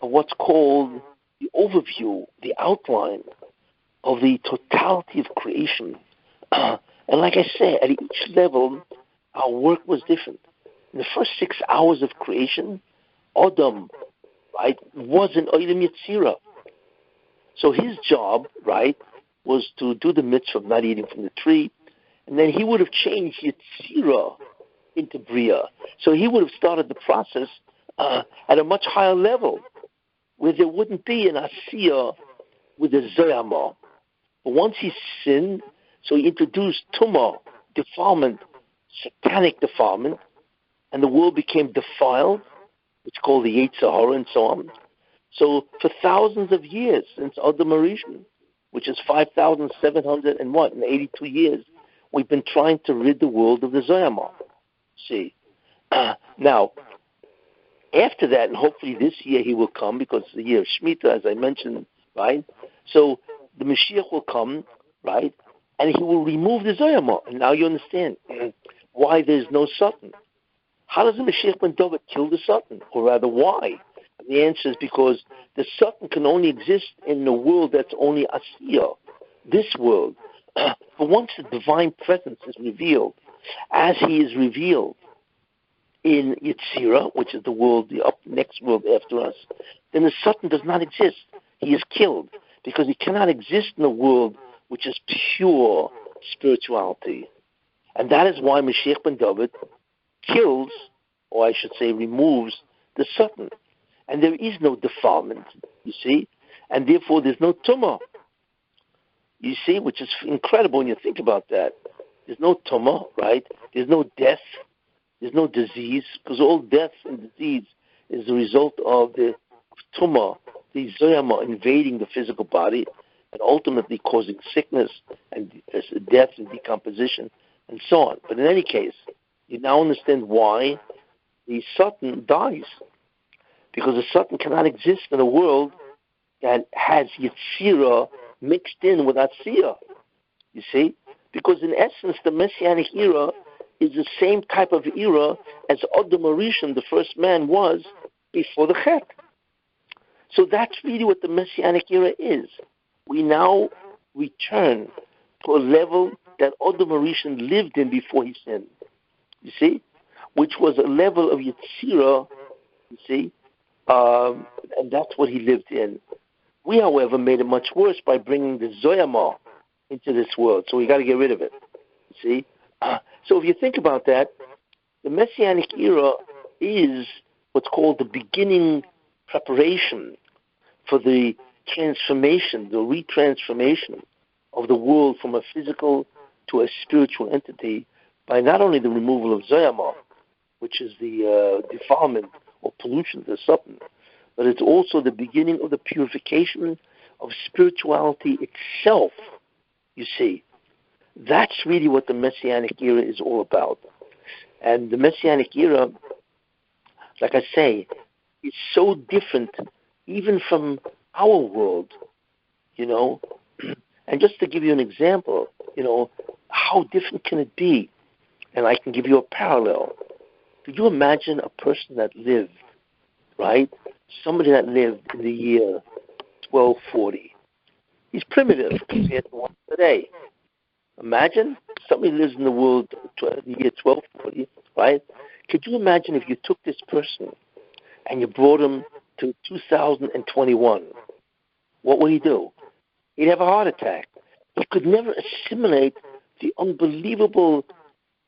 of what's called the overview, the outline of the totality of creation. And like I say, at each level, our work was different. In the first 6 hours of creation, Adam, right, was an Olam Yetzirah. So his job, right, was to do the mitzvah of not eating from the tree, and then he would have changed Yetzirah into Bria. So he would have started the process at a much higher level, where there wouldn't be an Asiya with a Zoyama. But once he sinned, so he introduced Tumah, defilement, satanic defilement, and the world became defiled, it's called the Yetzer Hara and so on. So for thousands of years, since Adam Harishon, which is 5,782 years, we've been trying to rid the world of the Zoyama. See? Now, after that, and hopefully this year he will come, because it's the year of Shemitah, as I mentioned, right? So the Mashiach will come, right? And he will remove the Zoyama. And now you understand why there's no Satan. How does the Mashiach ben David kill the Satan? Or rather, why? And the answer is because the Satan can only exist in a world that's only Asiya, this world. But once the divine presence is revealed, as he is revealed in Yetzirah, which is the world, the next world after us, then the Satan does not exist. He is killed, because he cannot exist in a world which is pure spirituality. And that is why Mashiach ben David kills, or I should say removes, the Satan. And there is no defilement, you see, and therefore there's no tumah, you see, which is incredible when you think about that. There's no tumah, right? There's no death, there's no disease, because all death and disease is the result of the tumah, the zoyama invading the physical body and ultimately causing sickness and death and decomposition and so on. But in any case, you now understand why the Satan dies. Because the Satan cannot exist in a world that has Yetzirah mixed in with Asiya. You see? Because in essence, the Messianic era is the same type of era as Adam Harishon, the first man, was before the Chet. So that's really what the Messianic era is. We now return to a level that Adam Harishon lived in before he sinned. You see? Which was a level of Yetzirah, you see? And that's what he lived in. We, however, made it much worse by bringing the Zoyama into this world. So we got to get rid of it. See? So if you think about that, the Messianic era is what's called the beginning preparation for the transformation, the retransformation of the world from a physical to a spiritual entity by not only the removal of Zoyama, which is the defilement or pollution of the Satan, but it's also the beginning of the purification of spirituality itself, you see. That's really what the Messianic era is all about. And the Messianic era, like I say, is so different even from our world, you know. And just to give you an example, you know, how different can it be? And I can give you a parallel. Could you imagine a person that lived, right? Somebody that lived in the year 1240. He's primitive compared to one today. Imagine somebody lives in the world in the year 1240, right? Could you imagine if you took this person and you brought him to 2021? What would he do? He'd have a heart attack. He could never assimilate the unbelievable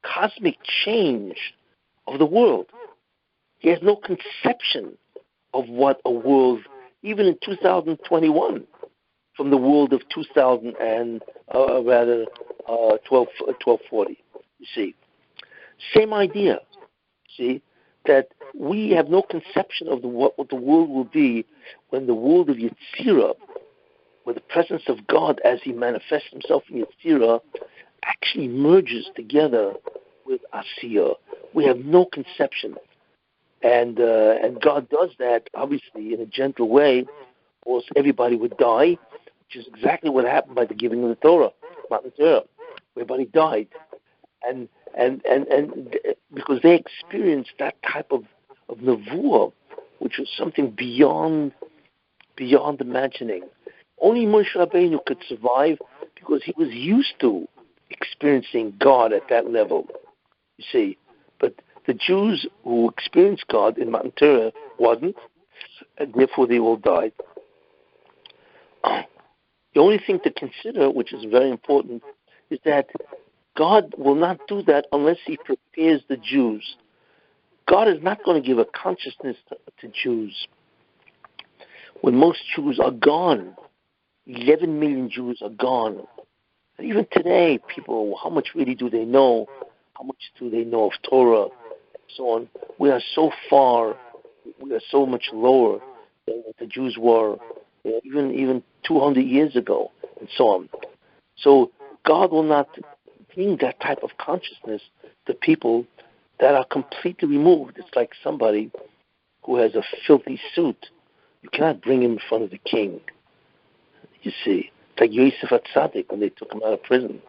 cosmic change of the world. He has no conception of what a world, even in 2021, from the world of 1240. You see, Same idea. See, that we have no conception of what the world will be when the world of Yetzirah, where the presence of God as He manifests Himself in Yetzirah, actually merges together with Asiyah. We have no conception. And God does that, obviously, in a gentle way, or else everybody would die, which is exactly what happened by the giving of the Torah, Matan Torah. Everybody died. And because they experienced that type of nevuah, which was something beyond imagining. Only Moshe Rabbeinu could survive because he was used to experiencing God at that level. You see, but the Jews who experienced God in Matan Torah wasn't, and therefore they all died. The only thing to consider, which is very important, is that God will not do that unless He prepares the Jews. God is not going to give a consciousness to Jews. When most Jews are gone, 11 million Jews are gone. And even today, people, how much really do they know? How much do they know of Torah? And so on. We are so far, we are so much lower than what the Jews were, even 200 years ago, and so on. So God will not bring that type of consciousness to people that are completely removed. It's like somebody who has a filthy suit. You cannot bring him in front of the king. You see, it's like Yosef HaTzadik when they took him out of prison.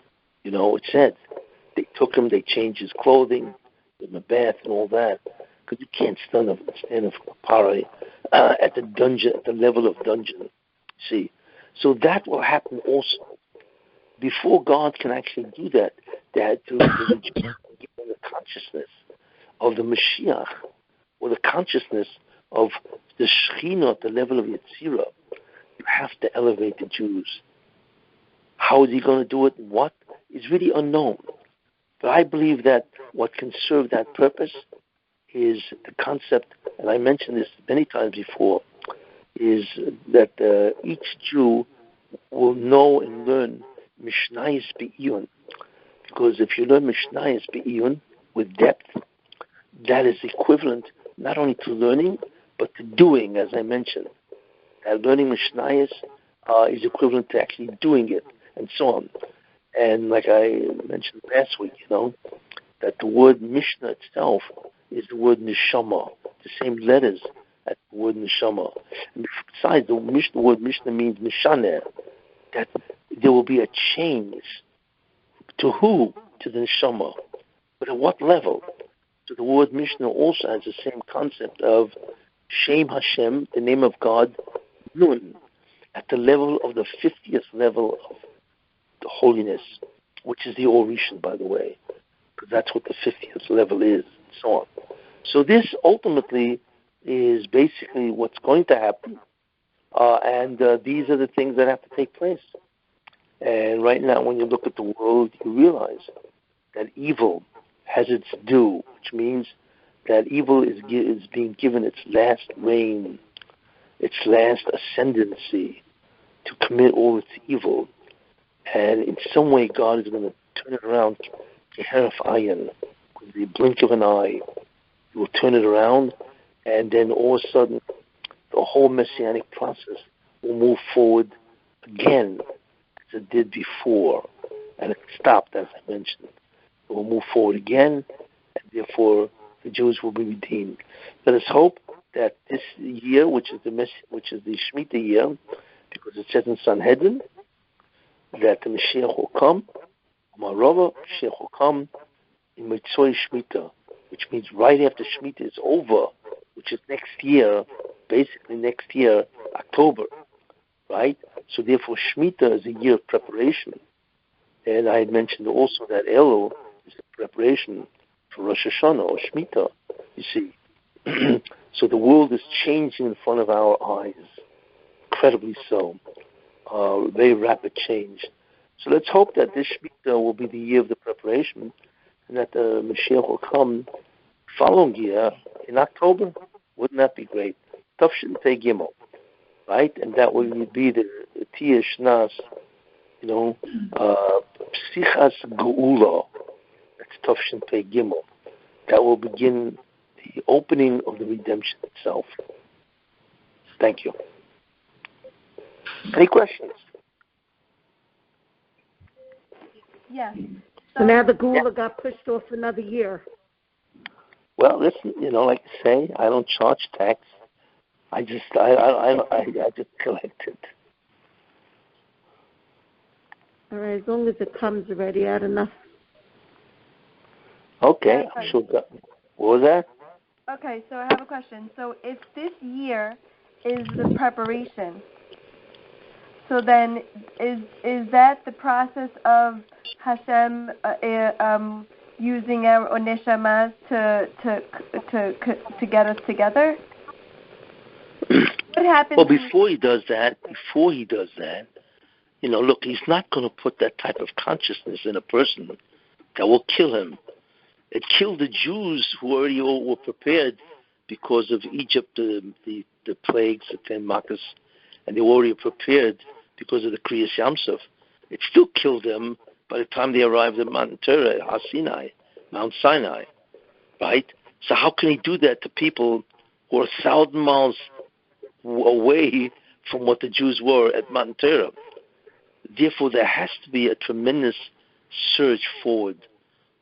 You know, it said they took him, they changed his clothing, gave him a bath and all that. Because you can't stand up para at the dungeon, at the level of dungeon. See, so that will happen also. Before God can actually do that, they had to give them the consciousness of the Mashiach, or the consciousness of the Shekhinah at the level of Yetzirah. You have to elevate the Jews. How is He going to do it? What is really unknown. But I believe that what can serve that purpose is the concept, and I mentioned this many times before, is that each Jew will know and learn Mishnayos Be'iyun. Because if you learn Mishnayos Be'iyun with depth, that is equivalent not only to learning, but to doing, as I mentioned. Learning Mishnayos is equivalent to actually doing it, and so on. And like I mentioned last week, that the word Mishnah itself is the word Neshama, the same letters as the word Neshama. And besides, the word Mishnah means Mishaneh, that there will be a change. To who? To the Neshama. But at what level? So the word Mishnah also has the same concept of Shem Hashem, the name of God, Nun, at the level of the 50th level of the holiness, which is the Orishan, by the way, because that's what the 50th level is, and so on. So this ultimately is basically what's going to happen, and these are the things that have to take place. And right now, when you look at the world, you realize that evil has its due, which means that evil is being given its last reign, its last ascendancy to commit all its evil. And in some way, God is going to turn it around, Keheref Ayin, with the blink of an eye. He will turn it around, and then all of a sudden, the whole Messianic process will move forward again, as it did before. And it stopped, as I mentioned. It will move forward again, and therefore the Jews will be redeemed. Let us hope that this year, which is the Shemitah year, because it says in Sanhedrin that the Mashiach will come, Marova, Mashiach will come in Mitzvah Shemitah, which means right after Shemitah is over, which is next year, basically next year, October, right? So therefore Shemitah is a year of preparation. And I had mentioned also that Elul is the preparation for Rosh Hashanah or Shemitah, you see. So the world is changing in front of our eyes, incredibly so. Very rapid change. So let's hope that this Shemitah will be the year of the preparation, and that the Mashiach will come following year in October. Wouldn't that be great? Tafshin Pei Gimel, right? And that will be the Tia Shnas, Psichas Geula. That's Tafshin Pei Gimel. that will begin the opening of the redemption itself. Thank you. Any questions? Yes. So now the Gula got pushed off another year. Well, listen, like I say, I don't charge tax. I just collect it. All right, as long as it comes already out enough. Okay, I'm sure. What was that? Okay, so I have a question. So if this year is the preparation, so then is that the process of Hashem using our oneshamas to get us together? What happens? Well, before he does that, look, he's not going to put that type of consciousness in a person that will kill him. It killed the Jews who already were prepared because of Egypt, the plagues, the 10 Makkahs, and they were already prepared because of the Kriyas Yamsuf. It still killed them by the time they arrived at Mount Torah, Mount Sinai, right? So how can he do that to people who are 1,000 miles away from what the Jews were at Mount Torah? Therefore, there has to be a tremendous surge forward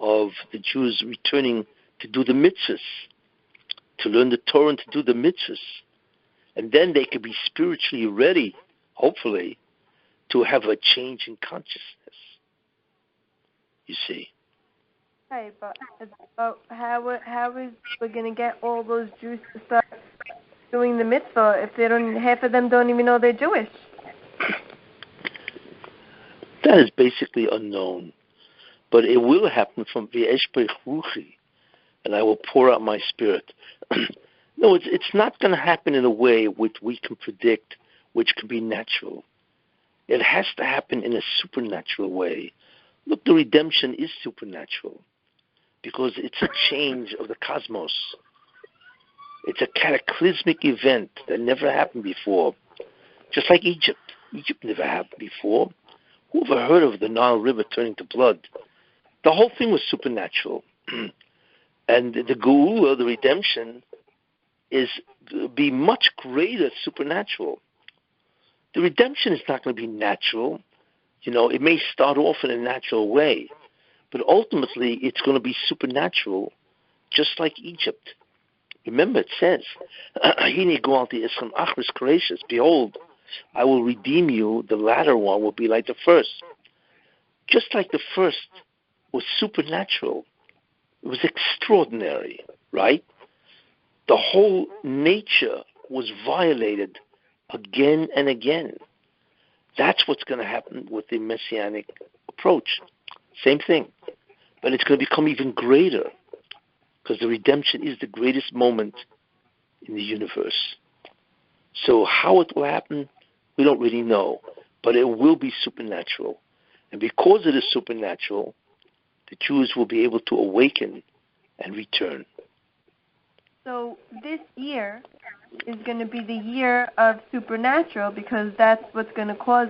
of the Jews returning to do the mitzvahs, to learn the Torah and to do the mitzvahs. And then they could be spiritually ready, hopefully, to have a change in consciousness. You see. Okay, but how is we going to get all those Jews to start doing the mitzvah if they don't? Half of them don't even know they're Jewish. That is basically unknown. But it will happen from V'eshpech Ruchi, and I will pour out my spirit. No, it's not going to happen in a way which we can predict, which can be natural. It has to happen in a supernatural way. Look, the redemption is supernatural because it's a change of the cosmos. It's a cataclysmic event that never happened before. Just like Egypt. Egypt never happened before. Who ever heard of the Nile River turning to blood? The whole thing was supernatural. And the Geula, the redemption, be much greater supernatural. The redemption is not going to be natural. It may start off in a natural way, but ultimately it's going to be supernatural, just like Egypt. Remember, it says, behold, I will redeem you, the latter one will be like the first. Just like the first was supernatural. It was extraordinary, right? The whole nature was violated again and again. That's what's going to happen with the Messianic approach. Same thing. But it's going to become even greater because the redemption is the greatest moment in the universe. So how it will happen, we don't really know. But it will be supernatural. And because it is supernatural, the Jews will be able to awaken and return. So this year is going to be the year of supernatural because that's what's going to cause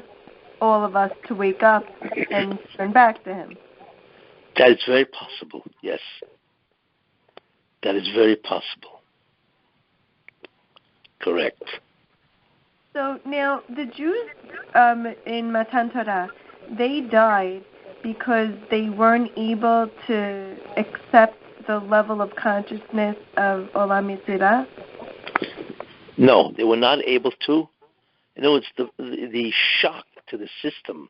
all of us to wake up and turn back to Him. That is very possible, yes. That is very possible. Correct. So now the Jews in Matan Torah, they died because they weren't able to accept the level of consciousness of Olam Yetzirah? No, they were not able to. It's the shock to the system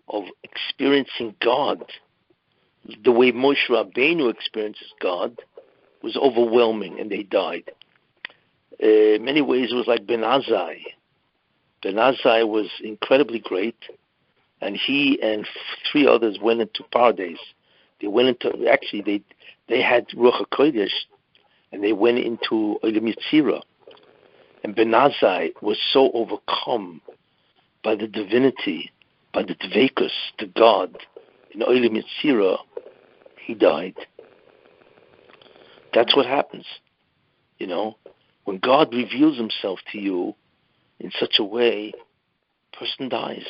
of experiencing God, the way Moshe Rabbeinu experiences God, was overwhelming, and they died. In many ways, it was like Ben Azai. Ben Azai was incredibly great, and he and 3 others went into paradise. They went into, actually, they had Ruach HaKodesh, and they went into Olam Yetzirah. And Ben Azai was so overcome by the divinity, by the Dveikus, to God, in Olam Yetzirah, he died. That's what happens. When God reveals himself to you in such a way, a person dies.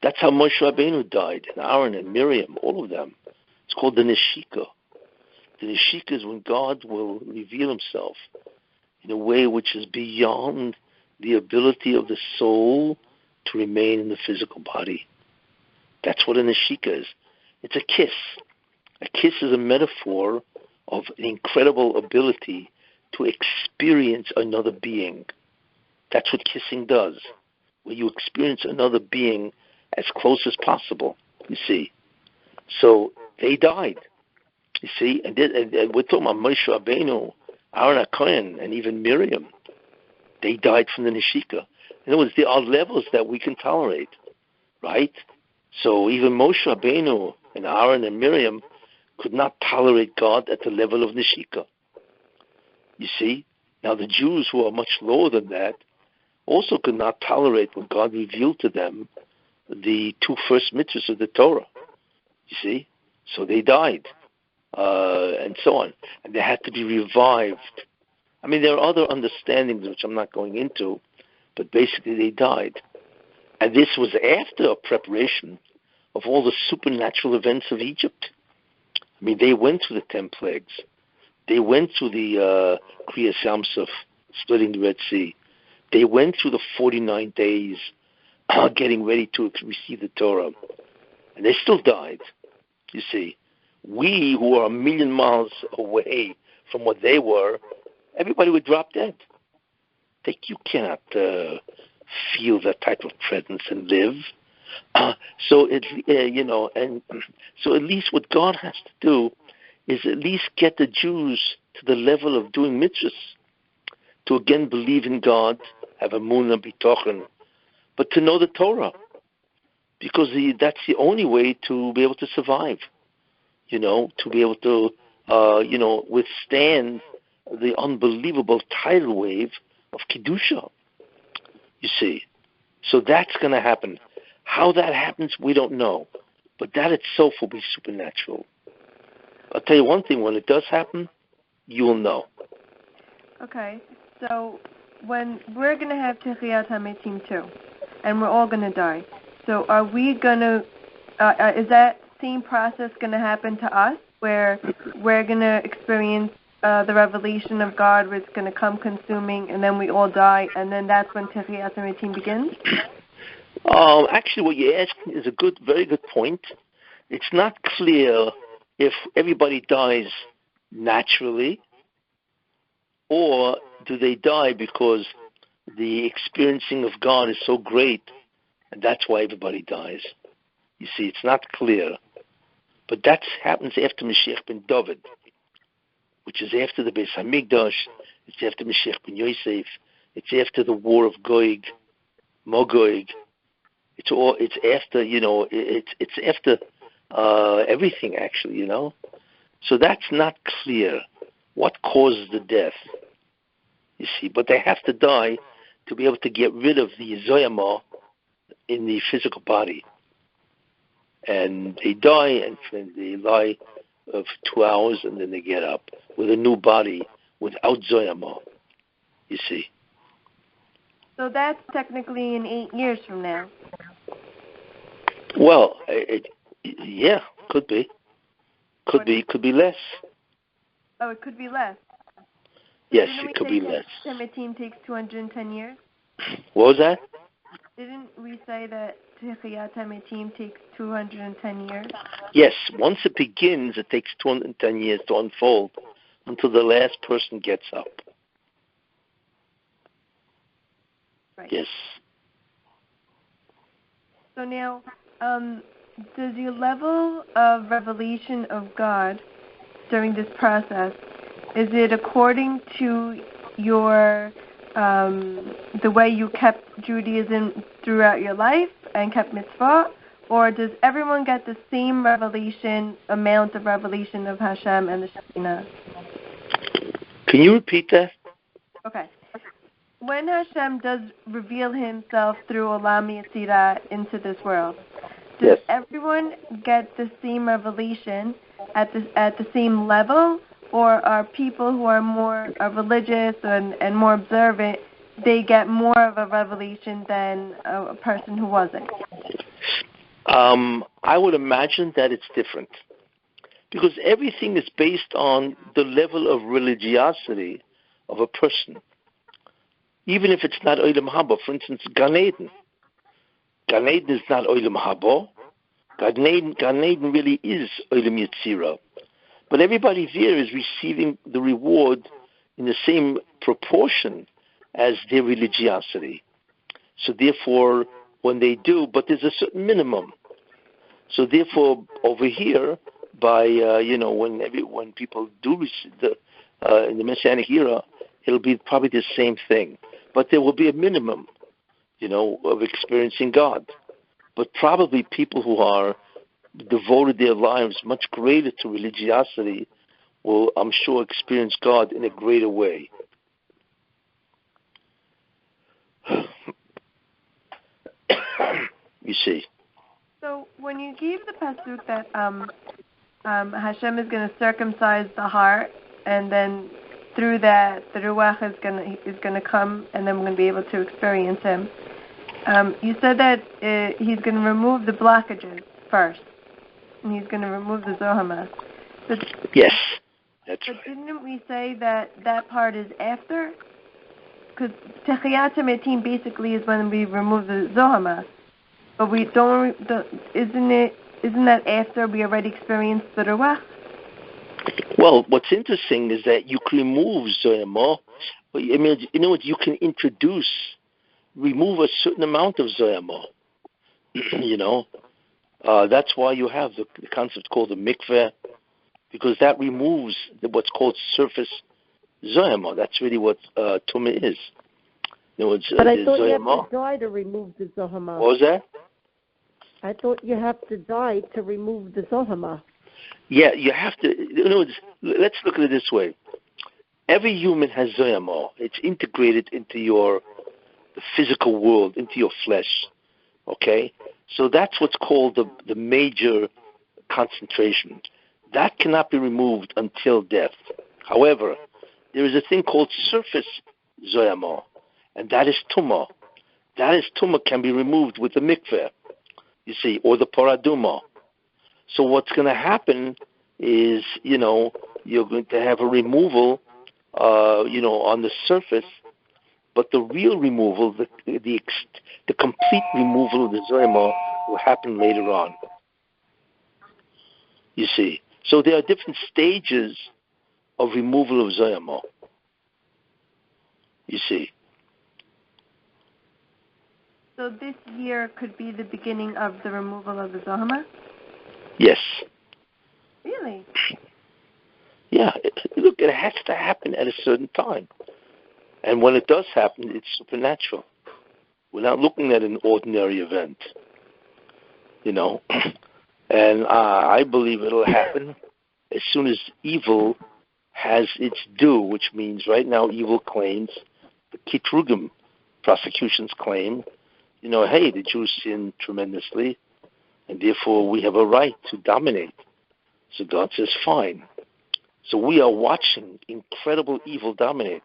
That's how Moshe Rabbeinu died, and Aaron and Miriam, all of them. It's called the Nishika. The Nishika is when God will reveal himself in a way which is beyond the ability of the soul to remain in the physical body. That's what a Nishika is. It's a kiss. A kiss is a metaphor of an incredible ability to experience another being. That's what kissing does, where you experience another being as close as possible, you see. So they died, you see, and we're talking about Moshe Rabbeinu, Aaron HaKohen, and even Miriam. They died from the Nishika. In other words, there are levels that we can tolerate, right? So even Moshe Rabbeinu and Aaron and Miriam could not tolerate God at the level of Nishika. You see? Now the Jews, who are much lower than that, also could not tolerate when God revealed to them the two first mitzvahs of the Torah. You see? So they died, and so on. And they had to be revived. I mean, there are other understandings which I'm not going into, but basically they died. And this was after a preparation of all the supernatural events of Egypt. I mean, they went through the 10 plagues. They went through the Kriyas Yamsuf, splitting the Red Sea. They went through the 49 days getting ready to receive the Torah. And they still died, you see. We, who are a million miles away from what they were, everybody would drop dead. You cannot feel that type of presence and live. So at least what God has to do is at least get the Jews to the level of doing mitzvahs, to again believe in God, have emunah bitochen, but to know the Torah, because that's the only way to be able to survive. To be able to withstand the unbelievable tidal wave of Kedusha, you see. So that's going to happen. How that happens, we don't know. But that itself will be supernatural. I'll tell you one thing, when it does happen, you will know. Okay, so when we're going to have Techiyat HaMetim too, and we're all going to die, so are we going to, is that same process going to happen to us, where we're going to experience the revelation of God, where it's going to come consuming, and then we all die, and then that's when Techiyat HaMetim begins? Actually, what you're asking is a very good point. It's not clear if everybody dies naturally, or do they die because the experiencing of God is so great, and that's why everybody dies. You see, it's not clear. But that happens after Mashiach ben David, which is after the Beis Hamikdash. It's after Mashiach ben Yosef. It's after the war of Magog. It's after, it's after everything, actually, So that's not clear. What causes the death? You see, but they have to die to be able to get rid of the Zoyama in the physical body. And they die, and they lie for 2 hours, and then they get up with a new body without Zoyama, you see. So that's technically in 8 years from now. Well, yeah, could be. Could be less. Oh, it could be less. Yes, it could be less. Techiyat takes 210 years? What was that? Didn't we say that Techiyat HaMetim takes 210 years? Yes, once it begins, it takes 210 years to unfold until the last person gets up. Right. Yes. So now, does your level of revelation of God during this process, is it according to your the way you kept Judaism throughout your life and kept mitzvah, or does everyone get the same amount of revelation of Hashem and the Shekinah? Can you repeat that? Okay. When Hashem does reveal himself through Olam Yetzirah into this world, does everyone get the same revelation at the same level, or are people who are more religious and more observant, they get more of a revelation than a person who wasn't? I would imagine that it's different, because everything is based on the level of religiosity of a person. Even if it's not Olam Haba, for instance, Gan Eden. Gan Eden is not Olam Haba. Gan Eden really is Olam Yetzirah. But everybody there is receiving the reward in the same proportion as their religiosity. So therefore, when they do, but there's a certain minimum. So therefore, over here, by when people do receive in the Messianic era, it'll be probably the same thing. But there will be a minimum, of experiencing God. But probably people who are devoted their lives much greater to religiosity will, I'm sure, experience God in a greater way. You see. So when you gave the pasuk that Hashem is going to circumcise the heart, and then through that the Ruach is going to come, and then we're going to be able to experience Him. You said that He's going to remove the blockages first, and He's going to remove the Zohama. Yes, that's right. But didn't we say that part is after? Because Techiyat HaMetim basically is when we remove the Zohama. But we isn't that after we already experienced the Ruach? Well, what's interesting is that you can remove Zohama. You can remove a certain amount of Zohama. That's why you have the concept called the mikveh, because that removes what's called surface Zohama. That's really what Tumah is. But I thought you have to die to remove the Zohama. What was that? I thought you have to die to remove the Zohama. Yeah, you have to. Let's look at it this way. Every human has Zohama. It's integrated into the physical world, into your flesh. Okay? So that's what's called the major concentration. That cannot be removed until death. However, there is a thing called surface Zohama, and that is Tumah. Can be removed with the mikveh, you see, or the paraduma. So what's going to happen is, you're going to have a removal, on the surface, but the real removal, the complete removal of the Zohama will happen later on. You see. So there are different stages of removal of Zohama. You see. So this year could be the beginning of the removal of the Zohama? Yes. Really? Yeah. Look, it has to happen at a certain time. And when it does happen, it's supernatural. We're not looking at an ordinary event. And I believe it'll happen as soon as evil has its due, which means right now evil claims, the Kitrugim prosecutions claim, hey, the Jews sinned tremendously, and therefore we have a right to dominate. So God says, fine. So we are watching incredible evil dominate.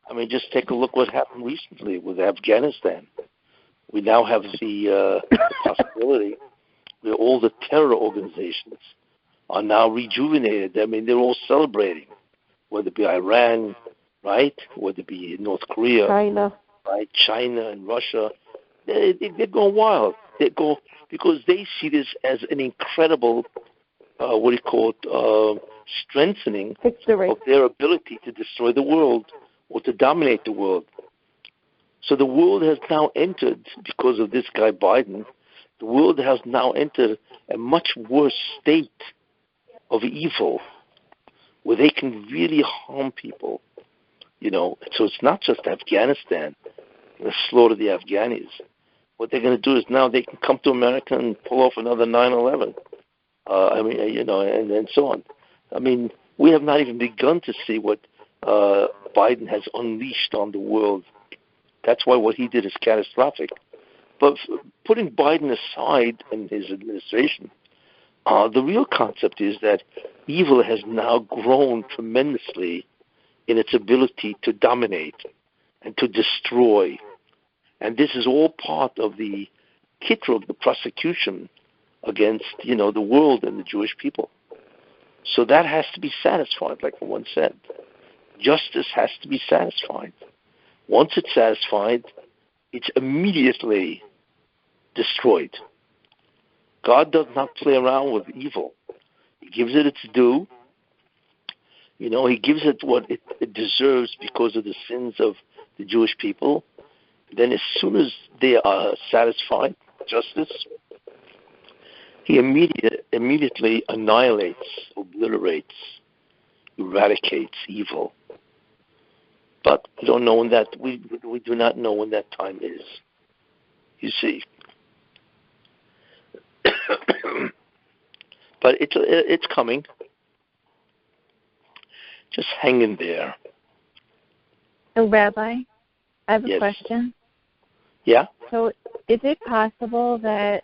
I mean, just take a look what happened recently with Afghanistan. We now have the possibility where all the terror organizations are now rejuvenated. I mean, they're all celebrating, whether it be Iran, right, whether it be North Korea, China, right, China and Russia. They're going wild. Because they see this as an incredible, strengthening victory of their ability to destroy the world or to dominate the world. So the world has now entered, because of this guy Biden, the world has now entered a much worse state of evil where they can really harm people, So it's not just Afghanistan, slaughter the Afghanis. What they're going to do is now they can come to America and pull off another 9/11. And so on. I mean, we have not even begun to see what Biden has unleashed on the world. That's why what he did is catastrophic. But putting Biden aside and his administration, the real concept is that evil has now grown tremendously in its ability to dominate and to destroy. And this is all part of the kitrug, the prosecution against, the world and the Jewish people. So that has to be satisfied, like one said. Justice has to be satisfied. Once it's satisfied, it's immediately destroyed. God does not play around with evil. He gives it its due. He gives it what it deserves because of the sins of the Jewish people. Then as soon as they are satisfied, justice, he immediately annihilates, obliterates, eradicates evil. But we don't know when that, we do not know when that time is. You see. But it's coming. Just hang in there. So, Rabbi, I have a Yes. question. Yeah? So, is it possible that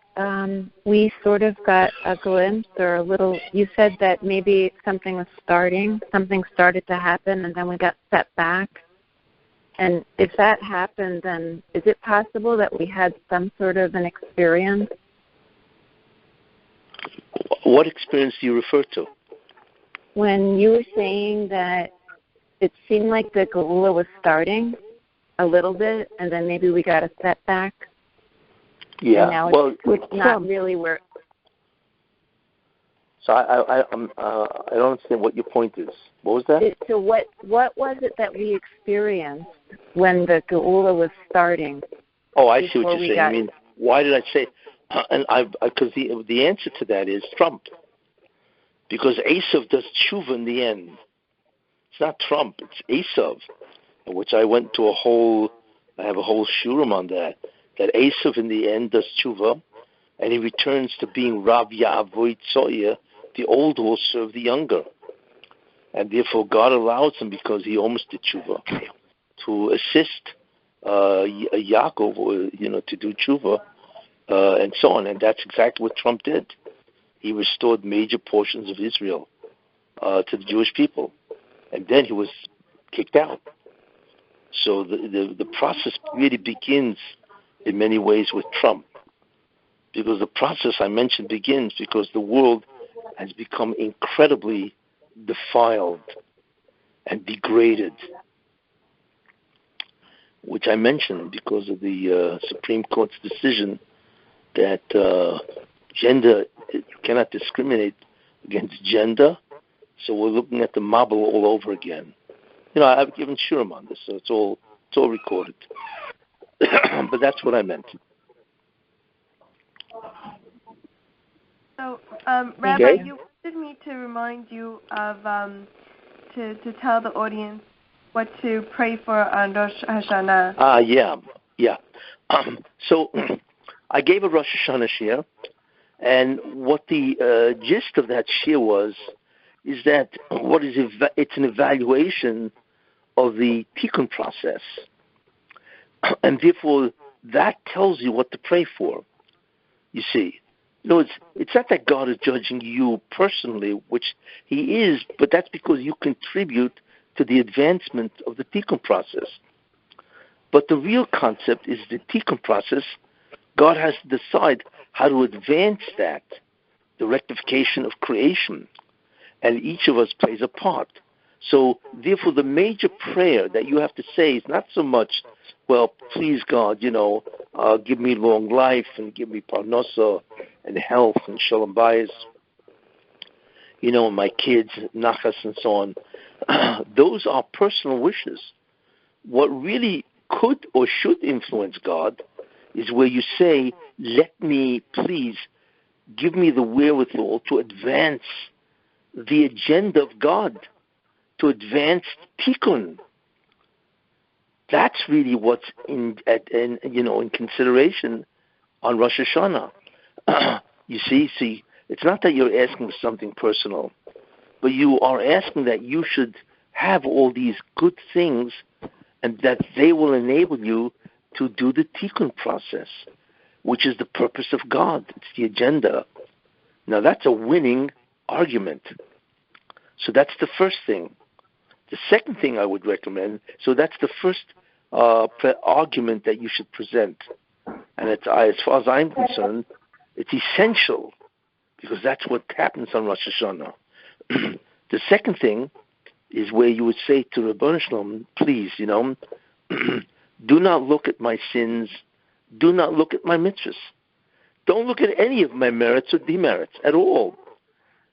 we sort of got a glimpse or a little, you said that maybe something started to happen, and then we got set back? And if that happened, then is it possible that we had some sort of an experience? What experience do you refer to? When you were saying that it seemed like the Geula was starting a little bit, and then maybe we got a setback. Yeah. And now it's not really where. So I don't understand what your point is. What was that? So what was it that we experienced when the Geula was starting? Oh, I see what you're saying. I mean, why did I say? And because the answer to that is Trump, because Esav does tshuva in the end. It's not Trump, it's Esav, which I went to I have a whole shiur on that Esav in the end does tshuva, and he returns to being Rav Ya'avoy Tzoya, the older will serve the younger. And therefore God allows him, because he almost did tshuva, to assist Yaakov, to do tshuva, and so on. And that's exactly what Trump did. He restored major portions of Israel to the Jewish people. And then he was kicked out. So the process really begins in many ways with Trump. Because the process I mentioned begins because the world has become incredibly defiled and degraded, which I mentioned because of the Supreme Court's decision that gender, you cannot discriminate against gender. So we're looking at the Mabel all over again. I've given shiurim on this, so it's all recorded. But that's what I meant. So, Rabbi, Okay. you wanted me to remind you of to tell the audience what to pray for on Rosh Hashanah. Yeah. So I gave a Rosh Hashanah shiur, and what the gist of that shiur was is that it's an evaluation of the tikkun process, and therefore that tells you what to pray for. You see, it's not that God is judging you personally, which He is, but that's because you contribute to the advancement of the tikkun process. But the real concept is the tikkun process. God has to decide how to advance that, the rectification of creation. And each of us plays a part. So, therefore, the major prayer that you have to say is not so much, well, please God, give me long life and give me parnasa and health and shalom bayis, and my kids, nachas and so on. Those are personal wishes. What really could or should influence God is where you say, let me, please, give me the wherewithal to advance the agenda of God, to advance tikkun. That's really what's in consideration on Rosh Hashanah. You see, it's not that you're asking for something personal, but you are asking that you should have all these good things, and that they will enable you to do the tikkun process, which is the purpose of God. It's the agenda. Now that's a winning argument. So that's the first thing. The second thing I would recommend, so that's the first argument that you should present. And as far as I'm concerned, it's essential, because that's what happens on Rosh Hashanah. The second thing is where you would say to Rabbi Shalom, please, do not look at my sins, do not look at my mitzvahs. Don't look at any of my merits or demerits at all.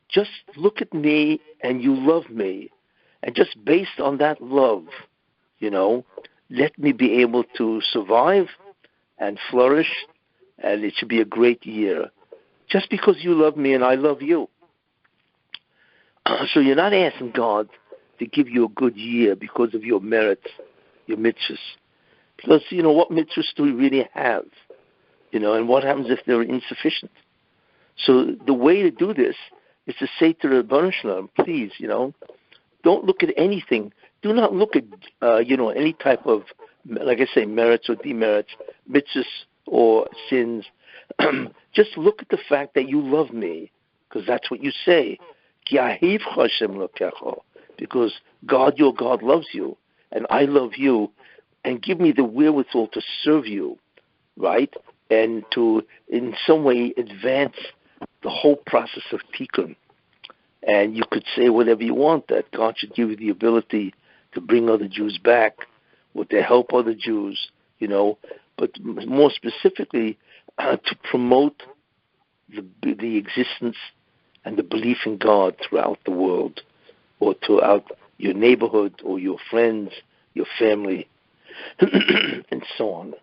Just look at me and you love me. And just based on that love, let me be able to survive and flourish, and it should be a great year. Just because you love me and I love you. So you're not asking God to give you a good year because of your merits, your mitzvahs. Because, what mitzvahs do we really have? And what happens if they're insufficient? So the way to do this is to say to the Rabbi Shalom, please, don't look at anything. Do not look at, any type of, like I say, merits or demerits, mitzvahs or sins. Just look at the fact that you love me, because that's what you say. Because God, your God, loves you, and I love you, and give me the wherewithal to serve you, right? And to, in some way, advance the whole process of tikkun. And you could say whatever you want, that God should give you the ability to bring other Jews back, or to help other Jews, but more specifically, to promote the existence and the belief in God throughout the world, or throughout your neighborhood, or your friends, your family, and so on.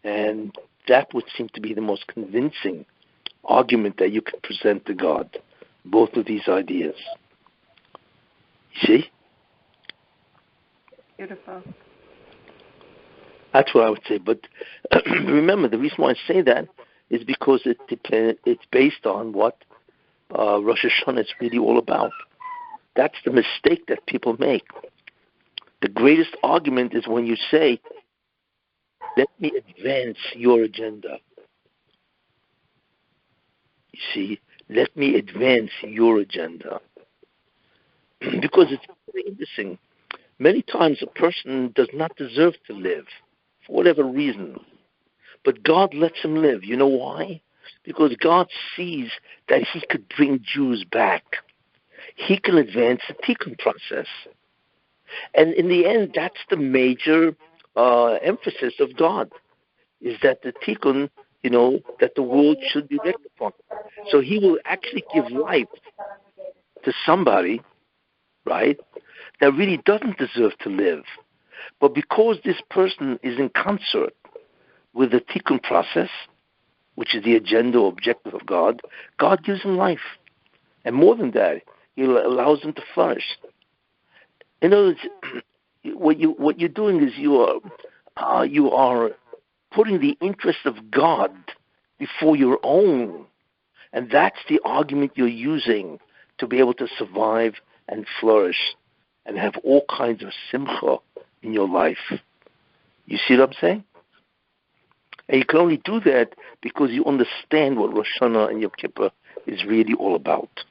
And that would seem to be the most convincing argument that you can present to God, both of these ideas. You see? Beautiful. That's what I would say. But remember, the reason why I say that is because it's based on what Rosh Hashanah is really all about. That's the mistake that people make. The greatest argument is when you say, let me advance your agenda. You see, let me advance your agenda. Because it's very interesting. Many times a person does not deserve to live, for whatever reason. But God lets him live. You know why? Because God sees that he could bring Jews back. He can advance the tikkun process. And in the end, that's the major emphasis of God, is that the tikkun, that the world should be rectified. So he will actually give life to somebody, right, that really doesn't deserve to live. But because this person is in concert with the tikkun process, which is the agenda or objective of God, God gives him life. And more than that, he allows him to flourish. In other words, what you're doing is you are putting the interest of God before your own. And that's the argument you're using to be able to survive and flourish and have all kinds of simcha in your life. You see what I'm saying? And you can only do that because you understand what Rosh Hashanah and Yom Kippur is really all about.